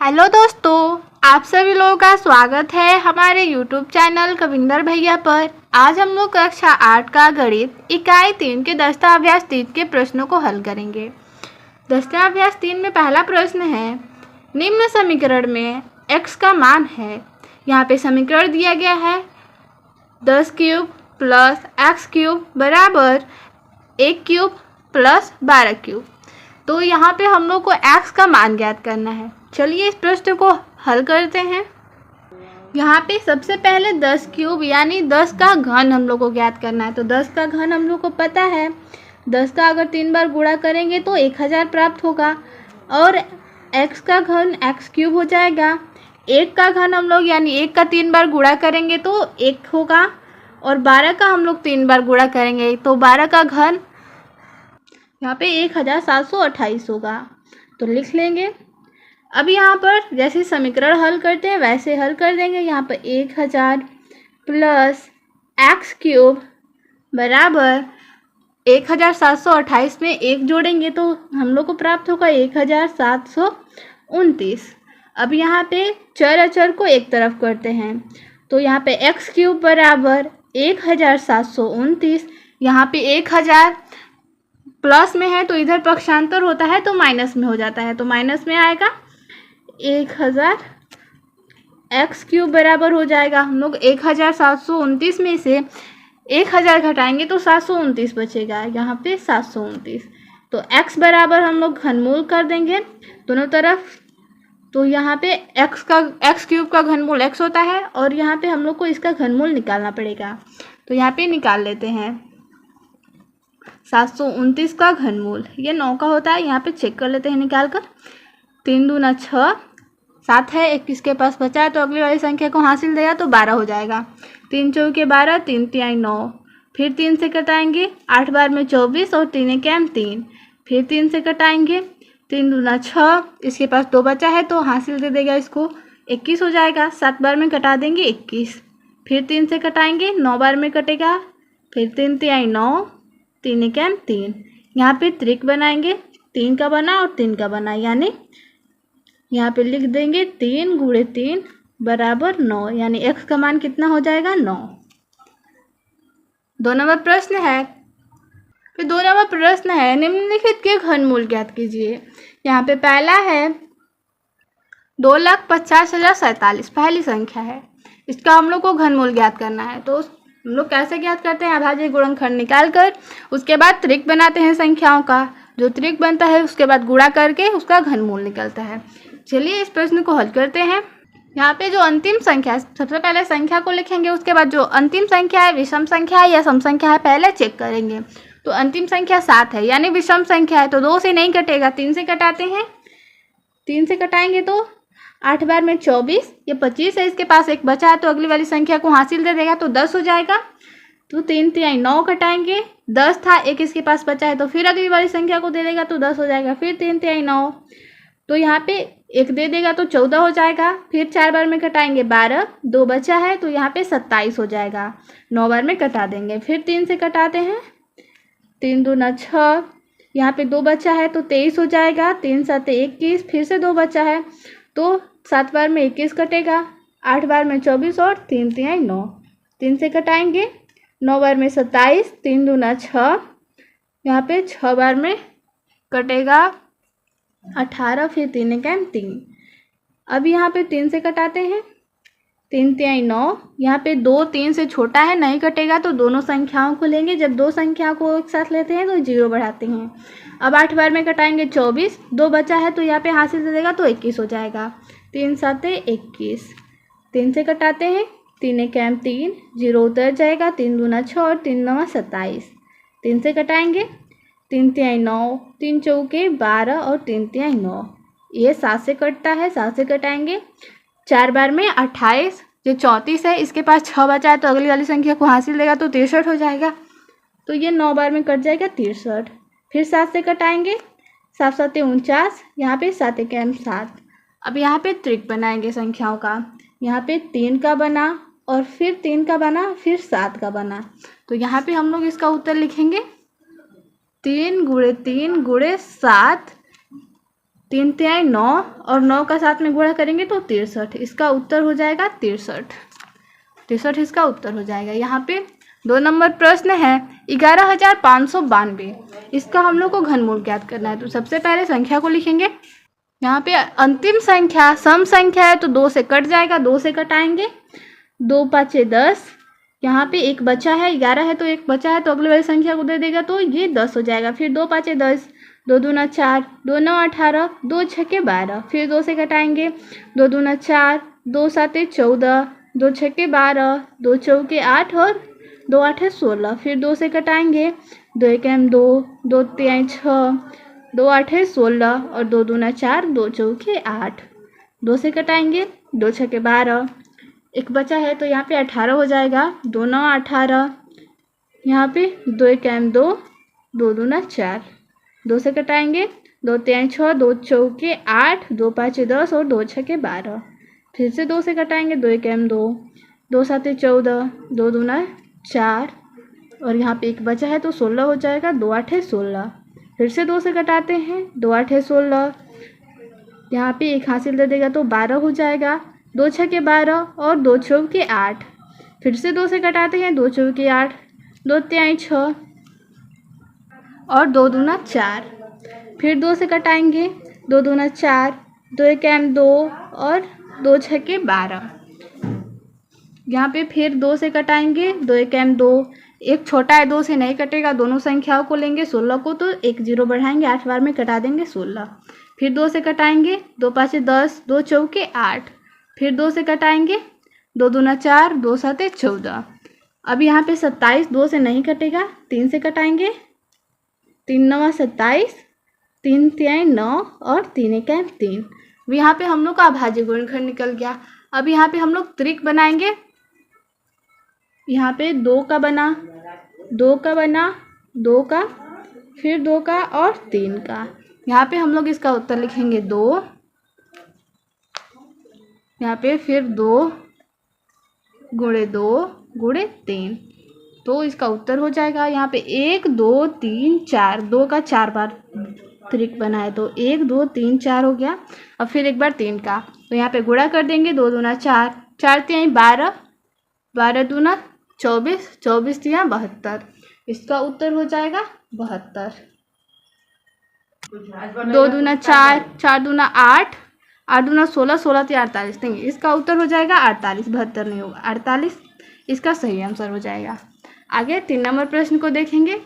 Hello दोस्तों, आप सभी लोगों का स्वागत है हमारे YouTube चैनल कविंदर भैया पर। आज हम लोग कक्षा 8 का गणित इकाई 3 के दस्तावेज 3 के प्रश्नों को हल करेंगे। दस्तावेज 3 में पहला प्रश्न है, निम्न समीकरण में x का मान है। यहाँ पे समीकरण दिया गया है 10 क्यूब प्लस एक्स क्यूब बराबर 1 क्यूब प्लस 12 क्यूब। तो यहाँ पे हम लोग को x का मान ज्ञात करना है। चलिए इस प्रश्न को हल करते हैं। यहाँ पे सबसे पहले 10 क्यूब यानी 10 का घन हम लोग को ज्ञात करना है। तो 10 का घन हम लोग को पता है, 10 का अगर 3 बार गुणा करेंगे तो 1000 प्राप्त होगा और x का घन x क्यूब हो जाएगा। 1 का घन हम लोग यानी 1 का 3 बार गुणा करेंगे तो 1 होगा और 12 का हम लोग 3 बार गुणा करेंगे तो 12 का घन यहाँ पे 1728 होगा। तो लिख लेंगे। अब यहाँ पर जैसे समीकरण हल करते हैं वैसे हल कर देंगे। यहाँ पर 1000 प्लस एक्स क्यूब बराबर 1728 में 1 जोड़ेंगे तो हम लोग को प्राप्त होगा 1729। अब यहाँ पे चर अचर को एक तरफ करते हैं तो यहाँ पे एक्स क्यूब बराबर 1729। यहाँ पे 1000 प्लस में है तो इधर पक्षांतर होता है तो माइनस में हो जाता है, तो माइनस में आएगा 1000 एक्स क्यूब बराबर हो जाएगा। हम लोग 1729 में से 1000 घटाएंगे तो 729 बचेगा, यहाँ पे 729। तो x बराबर हम लोग घनमूल कर देंगे दोनों तरफ। तो यहाँ पे एक्स क्यूब का घनमूल x होता है और यहाँ पे हम लोग को इसका घनमूल निकालना पड़ेगा। तो यहाँ पे निकाल लेते हैं 729 का घनमूल, ये 9 का होता है। यहाँ पे चेक कर लेते हैं निकाल कर। 3 दूना 6, 7 है, 21 के पास बचा है तो अगली वाली संख्या को हासिल देगा तो 12 हो जाएगा। 3 चौके 12, 3 तिहाई 9, फिर 3 से कटाएंगे, 8 बार में 24 और 3 एकम 3, फिर 3 से कटाएंगे, 3 दूना 6, इसके पास 2 बचा है तो हासिल दे देगा इसको, 21 हो जाएगा। 7 बार में कटा देंगे 21, फिर 3 से कटाएंगे, 9 बार में कटेगा, फिर 3 तिहाई 9, 3 एकम 3। यहाँ पे त्रिक बनाएंगे, 3 का बना और 3 का बना, यानी यहाँ पे लिख देंगे 3 गुणे 3 बराबर 9, यानी x का मान कितना हो जाएगा 9। 2 नंबर प्रश्न है, फिर 2 नंबर प्रश्न है निम्नलिखित के घनमूल ज्ञात कीजिए। यहाँ पे पहला है 2,50,47, पहली संख्या है, इसका हम लोग को घनमूल ज्ञात करना है। तो हम लोग कैसे ज्ञात करते हैं, अभाज्य गुणनखंड निकाल कर उसके बाद त्रिक बनाते हैं संख्याओं का, जो त्रिक बनता है उसके बाद गुणा करके उसका घनमूल निकलता है। चलिए इस प्रश्न को हल करते हैं। यहाँ पे जो अंतिम संख्या है, सबसे पहले संख्या को लिखेंगे, उसके बाद जो अंतिम संख्या है विषम संख्या है या सम संख्या है पहले चेक करेंगे। तो अंतिम संख्या 7 है यानी विषम संख्या है तो 2 से नहीं कटेगा, 3 से कटाते हैं। 3 से कटाएंगे तो 8 बार में 24, ये 25 है, इसके पास 1 बचा है तो अगली वाली संख्या को हासिल दे देगा तो 10 हो जाएगा। तो 3 तिहाई 9 कटाएंगे, 10 था, 1 इसके पास बचा है तो फिर अगली वाली संख्या को दे देगा तो 10 हो जाएगा। फिर 3 तिहाई 9, तो यहाँ पे 1 दे देगा तो 14 हो जाएगा। फिर 4 बार में कटाएंगे 12, 2 बचा है तो यहाँ पे 27 हो जाएगा, 9 बार में कटा देंगे। फिर 3 से कटाते हैं, 3 दूना 6, यहाँ पे 2 बचा है तो 23 हो जाएगा, 3 7 21, फिर से 2 बचा है तो 7 बार में 21 कटेगा, 8 बार में 24 और 3 तिहाई 9, 3 से कटाएंगे, 9 बार में 27, 3 दूना 6, यहाँ पे 6 बार में कटेगा 18, फिर 3 एकम 3। अब यहाँ पे 3 से कटाते हैं, 3 तिहाई 9, यहाँ पे 2 3 से छोटा है नहीं कटेगा तो दोनों संख्याओं को लेंगे। जब 2 संख्या को एक साथ लेते हैं तो 0 बढ़ाते हैं। अब 8 बार में कटाएंगे 24, 2 बचा है तो यहाँ पे हासिल दे देगा तो 21 हो जाएगा, 3 7 21। 3 से कटाते हैं, 3 एकम 3, 0 उतर जाएगा, 3 दूना 6 और 3 9 27। 3 से कटाएंगे, 3 तिहाई 9, 3 चौके 12 और 3 तिहाई 9, ये 7 से कटता है, 7 से कटाएंगे, 4 बार में 28, जो 34 है, इसके पास 6 बचा है तो अगली वाली संख्या को हासिल देगा तो 63 हो जाएगा। तो ये 9 बार में कट जाएगा 63। फिर 7 से कटाएंगे, 7 7 49, यहाँ पे 7 एकम 7। अब यहाँ पे त्रिक बनाएंगे संख्याओं का, यहाँ पे 3 का बना और फिर 3 का बना, फिर 7 का बना। तो यहाँ पे हम लोग इसका उत्तर लिखेंगे 3 गुणे 3 गुणे 7 3 तिहाई 9 और 9 का साथ में गुणा करेंगे तो 63। इसका उत्तर हो जाएगा 63। 63 इसका उत्तर हो जाएगा। यहाँ पे 2 नंबर प्रश्न है 11,592। इसका हम लोग को घनमूल ज्ञात करना है। तो सबसे पहले संख्या को लिखेंगे। यहाँ पे अंतिम संख्या सम संख्या है तो 2 से कट जाएगा, 2 से कटाएंगे, 2 5 10। यहाँ पे एक बचा है, 11 है तो एक बचा है, तो अगले वाली संख्या को दे देगा तो ये 10 हो जाएगा। फिर 2 5 10, 2 दूना 4, 2 9 18, 2 6 12। फिर 2 से कटाएंगे, 2 दूना 4, 2 7 14, 2 6 12, 2 चौके 8 और 2 8 16। फिर 2 से कटाएंगे, 2 1 2, 2 3 6, 2 8 16 और 2 दूना 4, 2 चौके 8। 2 से कटाएंगे, 2 6 12, एक बचा है तो यहाँ पे 18 हो जाएगा। 2 9 18, यहाँ पे 2 1 2, 2 दूना 4। 2 से कटाएंगे, 2 3 6, 2 चौके 8, 2 5 10 और 2 6 12। फिर से 2 से कटाएंगे, 2 1 2, 2 7 14, 2 दूना 4 और यहाँ पे एक बचा है तो 16 हो जाएगा। 2 8 16। फिर से 2 से कटाते हैं, 2 8 16, यहाँ पे एक हासिल दे देगा तो 12 हो जाएगा। 2 6 12 और 2 चौके 8। फिर से 2 से कटाते हैं, 2 चौके 8, 2 3 6 और 2 दूना 4। फिर 2 से कटाएंगे, 2 दूना 4, 2 1 2 और 2 6 12। यहाँ पे फिर 2 से कटाएंगे, 2 1 2, एक छोटा है 2 से नहीं कटेगा, दोनों संख्याओं को लेंगे 16 को तो 1 0 बढ़ाएंगे, 8 बार में कटा देंगे 16। फिर 2 से कटाएंगे, 2 5 10, 2 चौके 8। फिर 2 से कटाएंगे, 2 दूना 4, 2 7 14। अब यहाँ पे 27 2 से नहीं कटेगा, 3 से कटाएंगे, 3 9 27, 3 3 9 और 3 1 3। अब यहाँ पे हम लोग का अभाज्य गुणनखंड निकल गया। अब यहाँ पे हम लोग त्रिक बनाएंगे। यहाँ पे 2 का बना, 2 का बना, 2 का, फिर 2 का और 3 का। यहाँ पे हम लोग इसका उत्तर लिखेंगे 2। यहाँ पे फिर 2 गुणे 2 गुणे 3, तो इसका उत्तर हो जाएगा। यहाँ पे 1 2 3 4, 2 का 4 बार त्रिक बना है तो 1 2 3 4 हो गया। अब फिर एक बार 3 का, तो यहाँ पे गुणा कर देंगे, 2 दूना 4, 4 3 12, 12 दूना 24, 24 3 72। इसका उत्तर हो जाएगा 72। 2 दूना 4, 4 दूना 8, 8 दूना 16, 16 3 48। नहीं, इसका उत्तर हो जाएगा 48, 72 नहीं होगा, 48 इसका सही आंसर हो जाएगा। आगे 3 नंबर प्रश्न को देखेंगे।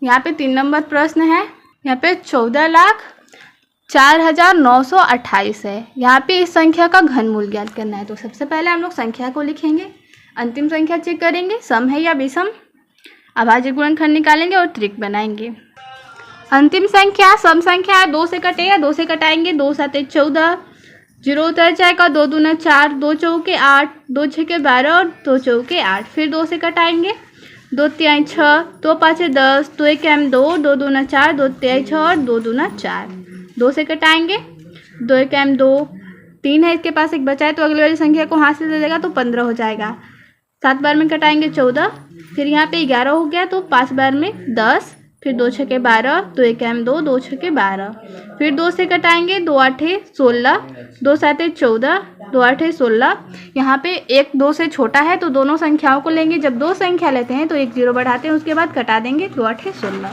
यहाँ पे 3 नंबर प्रश्न है। यहाँ पे 14,04,928 है। यहाँ पे इस संख्या का घनमूल ज्ञात करना है। तो सबसे पहले हम लोग संख्या को लिखेंगे, अंतिम संख्या चेक करेंगे सम है या विषम, अभाज्य गुणनखंड निकालेंगे और त्रिक बनाएंगे। अंतिम संख्या सम संख्या है, 2 से कटेगा, 2 से कटाएंगे, 2 7 14, 0 उतर जाएगा, 2 दूना 4, 2 चौके 8, 2 6 12 और 2 चौके 8। फिर 2 से कटाएंगे, 2 3 6, 2 5 10, 2 1 2, 2 दूना 4, 2 3 6 और 2 दूना 4। 2 से कटाएंगे, 2 1 2, 3 है इसके पास, एक बचा है तो अगली वाली संख्या को हाथ से दे देगा तो 15 हो जाएगा। 7 बार में कटाएंगे 14, फिर यहाँ पे 11 हो गया तो 5 बार में 10, फिर 2 6 12, 2 1 2, 2 6 12। फिर 2 से कटाएंगे, 2 8 16, 2 7 14, 2 8 16। यहाँ पे 1 2 से छोटा है तो दोनों संख्याओं को लेंगे। जब 2 संख्या लेते हैं तो 1 0 बढ़ाते हैं, उसके बाद कटा देंगे, 2 8 16।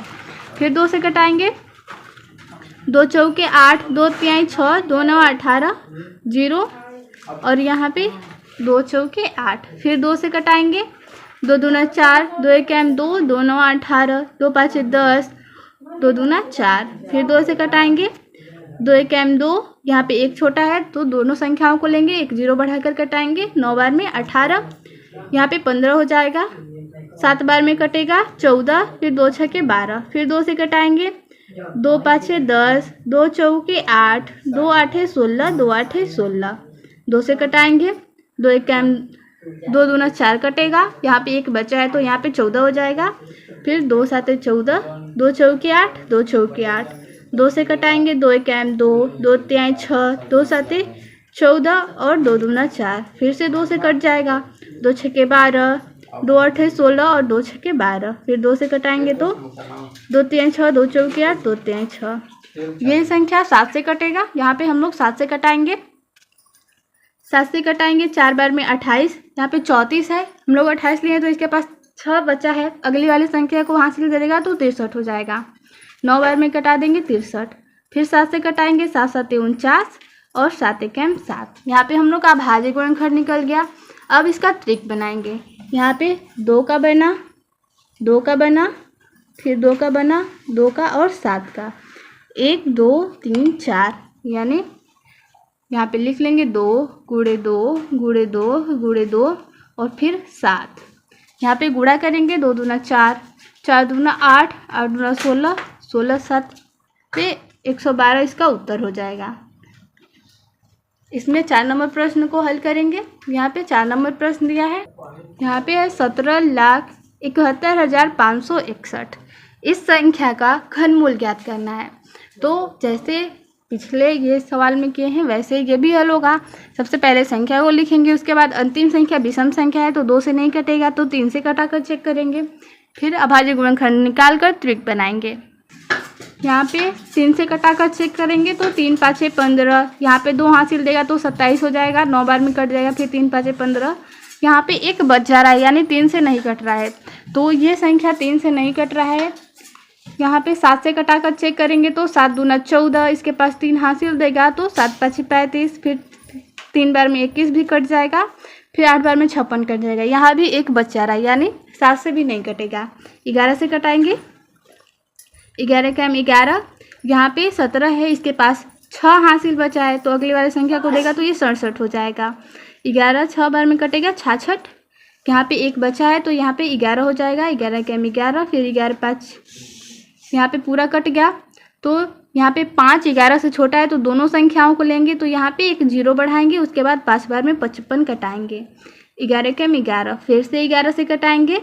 फिर 2 से कटाएंगे, 2 चौके 8, 2 3 6, 2 9 18, 0 और यहाँ पे 2 चौके 8। फिर 2 से कटाएंगे, 2 दूना 4, 2 1 2, 2 9 18, 2 5 10, 2 दूना 4। फिर 2 से कटाएंगे, 2 1 2, यहाँ पे 1 छोटा है तो दोनों संख्याओं को लेंगे, 1 0 बढ़ाकर कटाएंगे, 9 बार में 18, यहाँ पे 15 हो जाएगा। 7 बार में कटेगा 14, फिर 2 6 12। फिर 2 से कटाएंगे, 2 5 10, 2 चौके 8, 2 8 16, 2 8 16। 2 से कटाएंगे, 2 1 2 दूना 4 कटेगा, यहाँ पे 1 बचा है तो यहाँ पे 14 हो जाएगा। फिर 2 7 14, 2 चौके 8, 2 चौके 8। 2 से कटाएंगे, 2 1 2, 2 3 6, 2 7 14 और 2 दूना 4। फिर से 2 से कट जाएगा, 2 6 12, 2 8 16 और 2 6 12। फिर 2 से कटाएंगे तो 2 3 6, 2 चौके 8, 2 3 6। ये संख्या 7 से कटेगा, यहाँ पे हम लोग 7 से कटाएंगे। 7 से कटाएंगे, 4 बार में 28, यहाँ पे 34 है, हम लोग 28 लिए तो इसके पास 6 बचा है, अगली वाली संख्या को हासिल करेगा तो 63 हो जाएगा। 9 बार में कटा देंगे 63, फिर 7 से कटाएंगे, 7 7 49 और 7 1 7। यहाँ पे हम लोग का अभाज्य गुणनखंड निकल गया। अब इसका ट्रिक बनाएंगे। यहाँ पे 2 का बना, 2 का बना, फिर 2 का बना, 2 का और 7 का, 1 2 3 4, यानी यहाँ पे लिख लेंगे 2 गुणे 2 गुणे 2 गुणे 2 और फिर 7। यहाँ पे गुणा करेंगे, 2 दूना 4, 4 दूना 8, 8 दूना 16, 16 7 पे 112 इसका उत्तर हो जाएगा। इसमें 4 नंबर प्रश्न को हल करेंगे। यहाँ पे 4 नंबर प्रश्न दिया है, यहाँ पे है 17,71,561। इस संख्या का घनमूल ज्ञात करना है। तो जैसे पिछले ये सवाल में किए हैं वैसे ये भी हल होगा। सबसे पहले संख्या को लिखेंगे, उसके बाद अंतिम संख्या विषम संख्या है तो 2 से नहीं कटेगा तो 3 से कटा कर चेक करेंगे। फिर अभाज्य गुणनखंड निकाल कर त्रिक बनाएंगे। यहाँ पे 3 से कटा कर चेक करेंगे तो 3 5 15, यहाँ पे 2 हासिल देगा तो 27 हो जाएगा, 9 बार में कट जाएगा, फिर 3 5 15। यहाँ पे 1 बच जा रहा है यानी 3 से नहीं कट रहा है, तो ये संख्या 3 से नहीं कट रहा है। यहाँ पे 7 से कटा कर चेक करेंगे तो 7 दूना 14, इसके पास 3 हासिल देगा तो 7 5 35, फिर 3 बार में 21 भी कट जाएगा, फिर 8 बार में 56 कट जाएगा। यहाँ भी 1 बच जा रहा है यानी 7 से भी नहीं कटेगा। 11 से कटाएंगे, 11 का 11, यहाँ पे 17 है, इसके पास 6 हासिल बचा है तो अगली वाली संख्या को देगा तो ये 67 हो जाएगा। 11 6 बार में कटेगा 66, यहाँ पे 1 बचा है तो यहाँ पे 11 हो जाएगा। 11 का 11, फिर 11 5, यहाँ पे पूरा कट गया तो यहाँ पे 5 11 से छोटा है तो दोनों संख्याओं को लेंगे तो यहाँ पे एक 0 बढ़ाएंगे, उसके बाद 5 बार में 55 कटाएंगे। 11 का 11, फिर से 11 से कटाएंगे,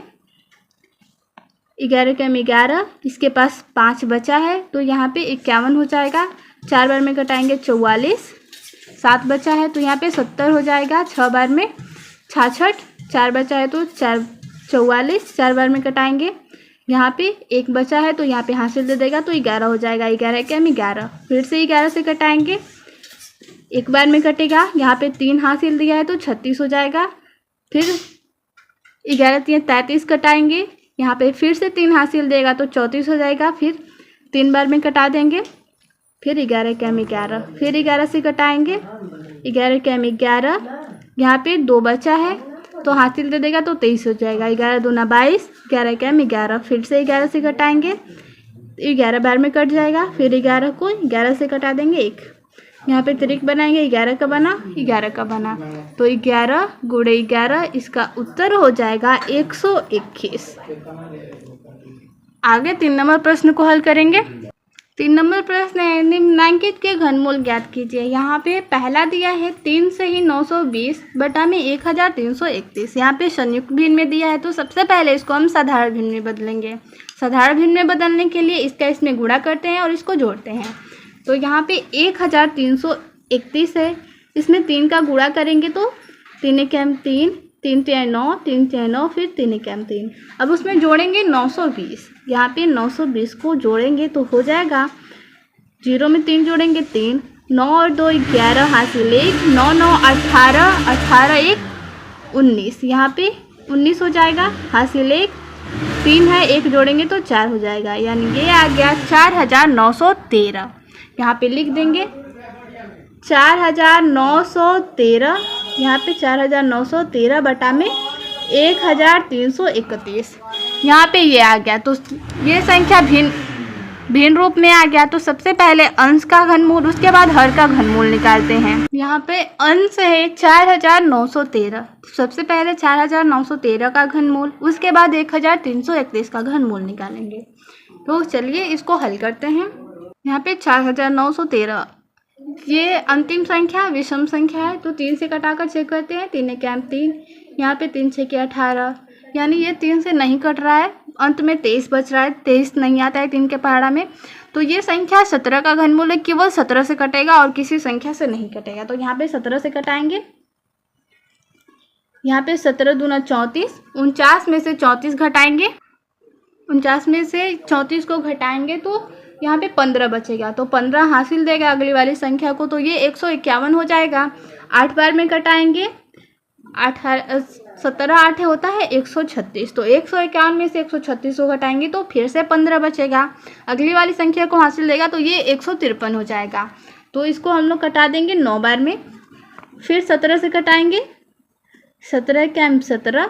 11 का 11, इसके पास 5 बचा है तो यहाँ पे 51 हो जाएगा। 4 बार में कटाएंगे 44, 7 बचा है तो यहाँ पे 70 हो जाएगा। 6 बार में 66, 4 बचा है तो 44, 4 बार में कटाएंगे, यहाँ पे 1 बचा है तो यहाँ पे हासिल दे देगा तो 11 हो जाएगा। 11 का 11, फिर से 11 से कटाएंगे, 1 बार में कटेगा, यहाँ पे 3 हासिल दिया है तो 36 हो जाएगा। फिर 11 3 33 कटाएंगे, यहाँ पे फिर से 3 हासिल देगा तो 34 हो जाएगा। फिर 3 बार में कटा देंगे, फिर 11 का 11, फिर 11 से कटाएंगे, 11 का 11, यहाँ पे 2 बचा है तो हासिल दे देगा तो 23 हो जाएगा। 11 दूना 22, 11 का 11, फिर से 11 से कटाएंगे, 11 बार में कट जाएगा, फिर 11 को 11 से कटा देंगे 1, यहाँ पे त्रिक बनाएंगे, 11 का बना, 11 का बना तो 11 गुणे 11, इसका उत्तर हो जाएगा 121। आगे 3 नंबर प्रश्न को हल करेंगे। 3 नंबर प्रश्न है, निम्नलिखित के घनमूल ज्ञात कीजिए। यहाँ पे पहला दिया है 3 से ही 920 बटा में 1331। यहाँ पे संयुक्त भिन्न में दिया है तो सबसे पहले इसको हम साधारण भिन्न में बदलेंगे। साधारण भिन्न में बदलने के लिए इसका इसमें गुणा करते हैं और इसको जोड़ते हैं। तो यहाँ पे 1331 है, इसमें 3 का गुणा करेंगे तो 3 एकम 3, 3 3 9, 3 3 9, फिर 3 एकम 3। अब उसमें जोड़ेंगे 920, यहाँ पे 920 को जोड़ेंगे तो हो जाएगा, 0 में 3 जोड़ेंगे 3, 9 और 2 11 हासिल 1, 9 9 18, 18 1 19, यहाँ पे 19 हो जाएगा, हासिल 1, 3 है 1 जोड़ेंगे तो 4 हो जाएगा, यानी ये आ गया 4913। यहाँ पे लिख देंगे 4913, यहाँ पे 4913 बटा में 1331, यहाँ पे ये आ गया। तो ये संख्या भिन्न रूप में आ गया। तो सबसे पहले अंश का घनमूल, उसके बाद हर का घनमूल निकालते हैं। यहाँ पे अंश है 4913, सबसे पहले 4913 का घनमूल, उसके बाद 1331 का घनमूल निकालेंगे। तो चलिए इसको हल करते हैं। यहाँ पे 4913, ये अंतिम संख्या विषम संख्या है तो 3 से कटाकर चेक करते हैं। 3 एकम 3, यहाँ पे 3 6 18, यानी ये 3 से नहीं कट रहा है। अंत में 23 बच रहा है, 23 नहीं आता है 3 के पहाड़ा में। तो ये संख्या 17 का घनमूल है, केवल 17 से कटेगा और किसी संख्या से नहीं कटेगा। तो यहाँ पे 17 से कटाएंगे, यहाँ पे 17 दूना 34, 49 में से 34 घटाएंगे, 49 में से 34 को घटाएंगे तो यहाँ पे 15 बचेगा, तो 15 हासिल देगा अगली वाली संख्या को, तो ये 151 हो जाएगा। 8 बार में कटाएंगे, 17 8 होता है 136, तो 151 में से 136 को घटाएंगे तो फिर से 15 बचेगा, अगली वाली संख्या को हासिल देगा, तो ये 153 हो जाएगा। तो इसको हम लोग कटा देंगे 9 बार में। फिर 17 से कटाएंगे, 17 क्या 17,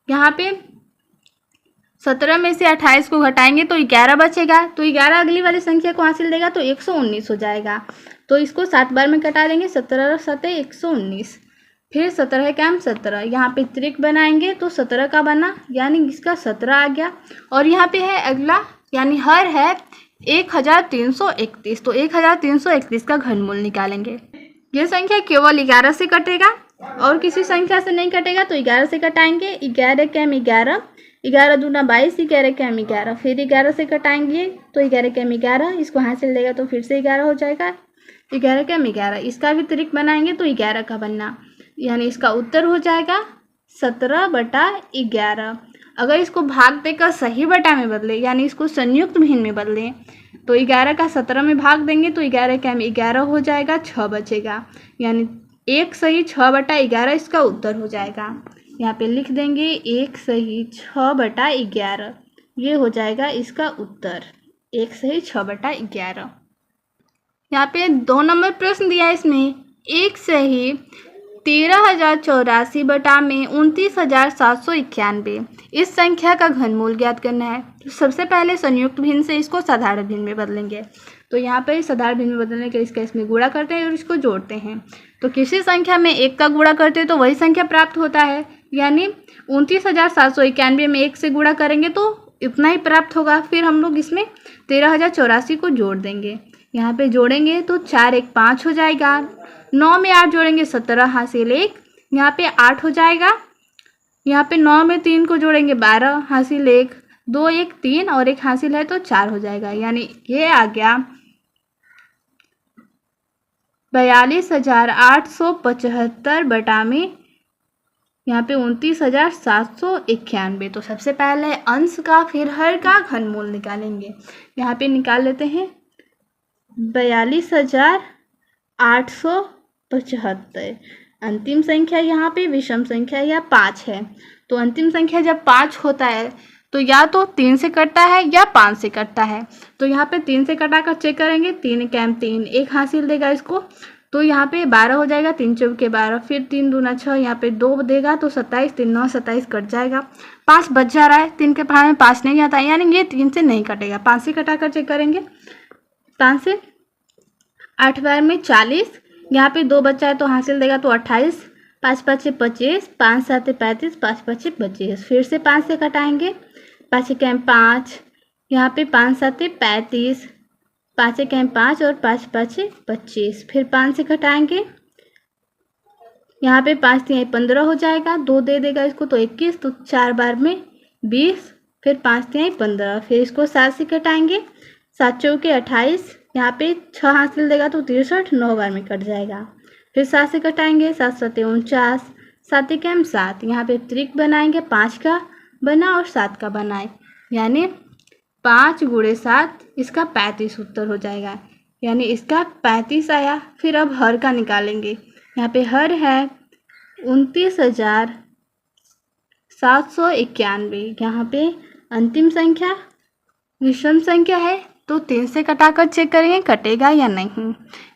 यहाँ पे 17 में से 28 को घटाएंगे तो 11 बचेगा, तो 11 अगली वाली संख्या को हासिल देगा तो 119 हो जाएगा। तो इसको 7 बार में कटा देंगे, 17 7 119। फिर 17 क्या 17, यहाँ पे त्रिक बनाएंगे तो 17 का बना, यानी इसका 17 आ गया। और यहाँ पे है अगला, यानी हर है 1331, तो 1331 का घनमूल निकालेंगे। ये संख्या केवल 11 से कटेगा और किसी संख्या से नहीं कटेगा, तो 11 से कटाएंगे। 11 कैम 11, 11 दूना 22, 11 कैम 11। फिर 11 से कटाएंगे तो 11 कैम 11, इसको हासिल देगा तो फिर से 11 हो जाएगा। 11 कैम 11, इसका भी त्रिक बनाएंगे तो 11 का बनना, यानी इसका उत्तर हो जाएगा 17/11। अगर इसको भाग देकर सही बटा में बदले, यानी इसको संयुक्त भिन्न में बदलें, तो 11 का 17 में भाग देंगे तो 11 कैम 11 हो जाएगा, 6 बचेगा, यानी 1 सही 6/11 इसका उत्तर हो जाएगा। यहाँ पे लिख देंगे 1 सही 6/11, ये हो जाएगा इसका उत्तर, 1 सही 6/11। यहाँ पे 2 नंबर प्रश्न दिया है, इसमें 1 सही 13,084 बटा में 29,791 इस संख्या का घनमूल ज्ञात करना है। तो सबसे पहले संयुक्त भिन्न से इसको साधारण भिन्न में बदलेंगे, तो यहाँ पर साधारण भिन्न में बदलने के इसका इसमें गुणा करते हैं और इसको जोड़ते हैं। तो किसी संख्या में 1 का गुणा करते हैं तो वही संख्या प्राप्त होता है, यानी 29,791 में 1 से गुणा करेंगे तो इतना ही प्राप्त होगा। फिर हम लोग इसमें 13,084 को जोड़ देंगे, यहाँ पे जोड़ेंगे तो 4 1 5 हो जाएगा। 9 में 8 जोड़ेंगे 17 हासिल 1, यहाँ पे 8 हो जाएगा। यहाँ पे 9 में 3 को जोड़ेंगे 12 हासिल 1, 2 1 3 और 1 हासिल है तो 4 हो जाएगा, यानी ये आ गया 42,875 बटा में यहाँ पे 29,791। तो सबसे पहले अंश का फिर हर का घनमूल निकालेंगे। यहाँ पे निकाल लेते हैं 42,875। अंतिम संख्या यहाँ पे विषम संख्या या 5 है, तो अंतिम संख्या जब 5 होता है तो या तो 3 से कटता है या 5 से कटता है। तो यहाँ पे 3 से कटा कर चेक करेंगे, 3 कैम 3, 1 हासिल देगा इसको, तो यहाँ पे 12 हो जाएगा, 3 चौके 12, फिर 3 दूना 6, यहाँ पे 2 देगा तो 27, 3 9 27 कट जाएगा। 5 बच जा रहा है, 3 के पहाड़ में 5 नहीं आता है, यानी ये 3 से नहीं कटेगा। 5 से कटा कर चेक करेंगे, 5 से 8 बार में 40, यहाँ पे 2 बच्चा है तो हासिल देगा तो 28, 5 5 25, 5 7 35, 5 5 25। फिर से 5 से कटाएंगे, 5 कैम 5, यहाँ पे 5 7 35, 5 कैम 5 और 5 5 25। फिर 5 से कटाएंगे, यहाँ पे 5 3 15 हो जाएगा, 2 दे देगा इसको तो 21, तो 4 बार में 20, फिर 5 3 15। फिर इसको 7 से कटाएंगे, 7 चौके 28, यहाँ पे 6 हासिल देगा तो 63, 9 बार में कट जाएगा। फिर 7 से कटाएंगे, 7 7 49, 7 कैम 7, यहाँ पे त्रिक बनाएंगे, 5 का बना और 7 का बनाए, यानी 5 × 7 इसका 35 उत्तर हो जाएगा, यानी इसका 35 आया। फिर अब हर का निकालेंगे, यहाँ पे हर है 29,791। यहाँ पे अंतिम संख्या विषम संख्या है तो 3 से कटाकर चेक करेंगे कटेगा या नहीं।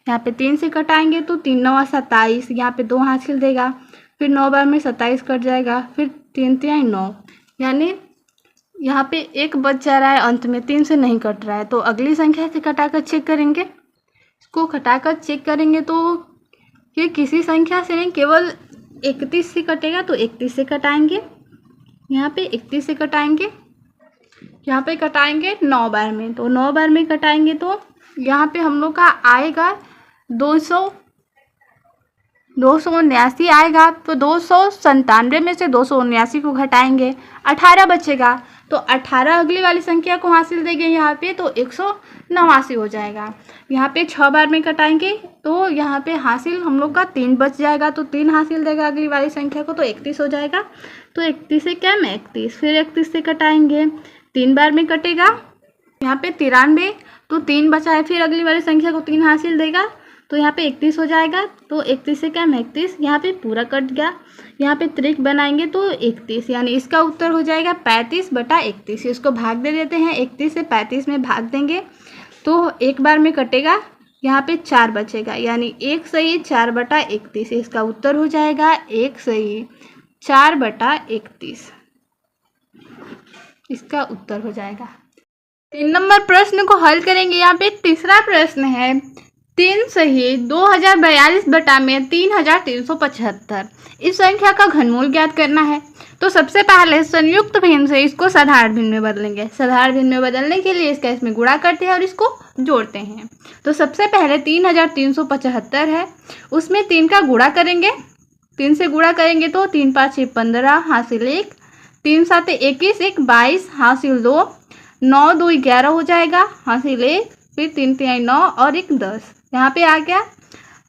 यहाँ पे 3 से कटाएंगे तो 3 9 27, यहाँ पे 2 हासिल देगा, फिर 9 बार में 27 कट जाएगा, फिर 3 3 9, यानी यहाँ पे 1 बच जा रहा है, अंत में 3 से नहीं कट रहा है, तो अगली संख्या से कटाकर चेक करेंगे। इसको घटाकर चेक करेंगे तो ये किसी संख्या से नहीं, केवल 31 से कटेगा, तो 31 से कटाएंगे, यहाँ पे 31 से कटाएंगे, यहाँ पे कटाएंगे 9 बार में, तो 9 बार में कटाएंगे तो यहाँ पे हम लोग का आएगा 279 आएगा। तो 297 में से 279 को घटाएंगे, 18 बचेगा, तो 18 अगली वाली संख्या को हासिल देंगे यहाँ पे तो 189 हो जाएगा। यहाँ पे 6 बार में कटाएंगे तो यहाँ पे हासिल हम लोग का 3 बच जाएगा, तो 3 हासिल देगा अगली वाली संख्या को तो 31 हो जाएगा। तो 31 से क्या में 31, फिर 31 से कटाएंगे, 3 बार में कटेगा, यहाँ पे 93, तो 3 बचा है, फिर अगली वाली संख्या को 3 हासिल देगा तो यहाँ पे 31 हो जाएगा। तो 31 से क्या 31, यहाँ पे पूरा कट गया। यहाँ पे त्रिक बनाएंगे तो 31, यानी इसका उत्तर हो जाएगा 35/31। इसको भाग दे देते हैं, 31 से 35 में भाग देंगे तो एक बार में कटेगा, यहाँ पे 4 बचेगा, यानी 1 सही 4/31। इसका उत्तर हो जाएगा 1 सही 4/31। इसका उत्तर हो जाएगा। 3 नंबर प्रश्न को हल करेंगे। यहाँ पे तीसरा प्रश्न है 3 सही 2042 बटा में 3375। इस संख्या का घनमूल ज्ञात करना है। तो सबसे पहले संयुक्त भिन्न से इसको साधारण भिन्न में बदलेंगे। साधारण भिन्न में बदलने के लिए इसका इसमें गुणा करते हैं और इसको जोड़ते हैं। तो सबसे पहले 3375 है, उसमें 3 का गुणा करेंगे। 3 से गुणा करेंगे तो 3 5 6 15 हासिल 1, 3 7 21 1 22 हासिल 2, 9 2 11 हो जाएगा हासिल 1, फिर 3 3 9 और 1 10। यहाँ पे आ गया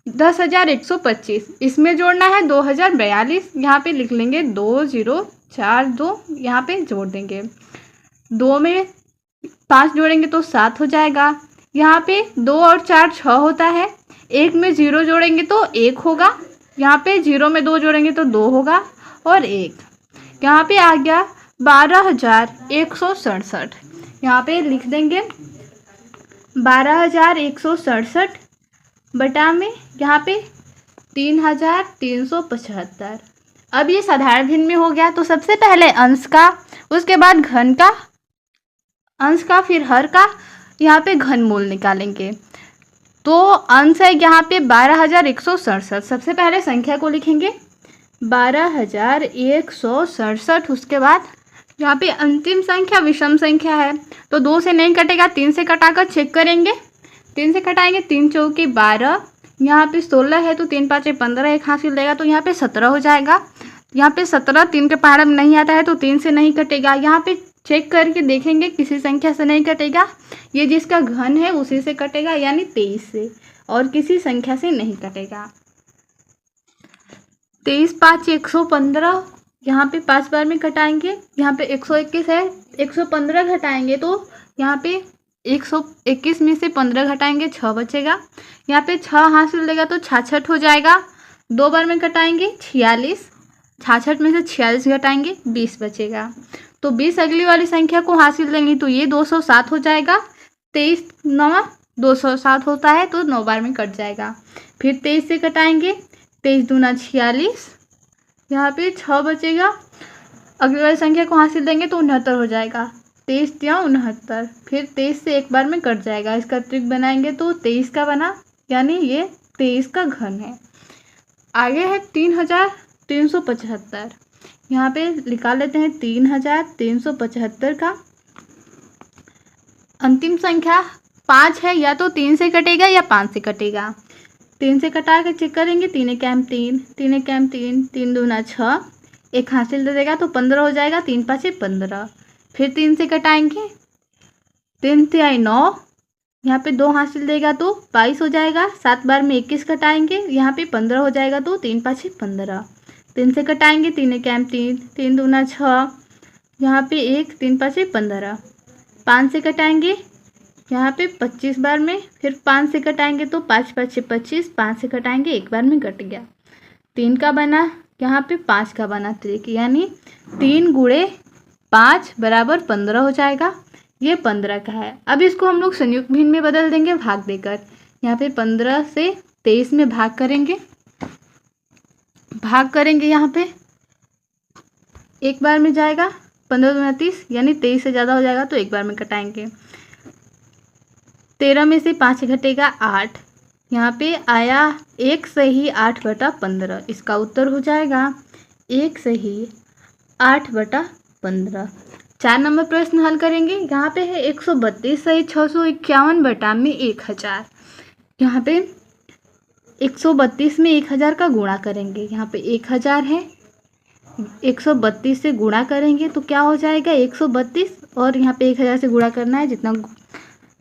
10,125। इसमें जोड़ना है 2042, यहाँ पे लिख लेंगे 2042, यहाँ पे जोड़ देंगे। 2 में 5 जोड़ेंगे तो 7 हो जाएगा। यहाँ पे 2 और 4 6 होता है। 1 में 0 जोड़ेंगे तो 1 होगा। यहाँ पे 0 में 2 जोड़ेंगे तो 2 होगा और 1। यहाँ पे आ गया 12,167। यहाँ पे लिख देंगे 12,167 बटा में यहाँ पे 3,375। अब ये साधारण भिन्न में हो गया। तो सबसे पहले अंश का, उसके बाद घन का, अंश का, फिर हर का, यहाँ पे घनमूल निकालेंगे। तो अंश है यहाँ पे 12,167। सबसे पहले संख्या को लिखेंगे 12,167। उसके बाद यहाँ पे अंतिम संख्या विषम संख्या है तो 2 से नहीं कटेगा, 3 से कटाकर चेक करेंगे। 3 से कटाएंगे, 3 चौके 12, यहाँ पे 16 है तो 3 5 15, 1 हासिल देगा तो यहाँ पे 17 हो जाएगा। यहाँ पे 17 3 के पहाड़ में नहीं आता है तो 3 से नहीं कटेगा। यहाँ पे चेक करके देखेंगे किसी संख्या से नहीं कटेगा, ये जिसका घन है उसी से कटेगा, यानी 23 से, और किसी संख्या से नहीं कटेगा। 23 5 115, यहाँ पे 5 बार में कटाएंगे। यहाँ पे 121 है, 115 घटाएंगे तो यहाँ पे 121 में से 15 घटाएंगे 6 बचेगा। यहाँ पे 6 हासिल देगा तो 66 हो जाएगा। 2 बार में कटाएंगे 46, 66 में से 46 घटाएंगे 20 बचेगा। तो 20 अगली वाली संख्या को हासिल देंगे तो ये 207 हो जाएगा। 23 9 207 होता है तो 9 बार में कट जाएगा। फिर 23 से कटाएंगे, 23 दूना 46, यहाँ पे 6 बचेगा। अगली वाली संख्या को हासिल देंगे तो 69 हो जाएगा। 23 या 69, फिर 23 से एक बार में कट जाएगा। इसका त्रिक बनाएंगे तो 23 का बना, यानी ये 23 का घन है। आगे है 3,375। यहाँ पे निकाल लेते हैं 3,375 का अंतिम संख्या 5 है, या तो 3 से कटेगा या 5 से कटेगा। 3 से कटा के चेक करेंगे, 3 एक 3, 3 एक 3, 3 दूना 6, 1 हासिल दे देगा तो 15 हो जाएगा। 3 5 15, फिर 3 से कटाएंगे, 3 3 9, यहाँ पे 2 हासिल देगा तो 22 हो जाएगा। 7 बार में 21 कटाएंगे, यहाँ पे 15 हो जाएगा तो 3 5 15। 3 से कटाएंगे, 3 एक 3, 3 दूना 6, यहाँ पे 1, 3 5 15। 5 से कटाएंगे, यहाँ पे 25 बार में, फिर 5 से कटाएंगे तो 5 5 25, 5 से कटाएंगे एक बार में कट गया। 3 का बना, यहाँ पे 5 का बना त्रिक, यानी 3 गुणे 5 बराबर 15 हो जाएगा। ये 15 का है। अब इसको हम लोग संयुक्त भिन्न में बदल देंगे भाग देकर। यहाँ पे 15 से 23 में भाग करेंगे, यहाँ पे एक बार में जाएगा। 15 दूना 30, यानी 23 से ज़्यादा हो जाएगा तो एक बार में कटाएंगे। 13 में से 5 घटेगा 8, यहाँ पे आया 1 सही 8 बटा 15। इसका उत्तर हो जाएगा 1 सही 8 बटा 15। 4 नंबर प्रश्न हल करेंगे। यहाँ पे है 132 सही 651 बटा में 1000। यहाँ पे 132 में 1000 का गुणा करेंगे। यहाँ पे 1000 है, 132 से गुणा करेंगे तो क्या हो जाएगा 132, और यहाँ पे 1000 से गुणा करना है,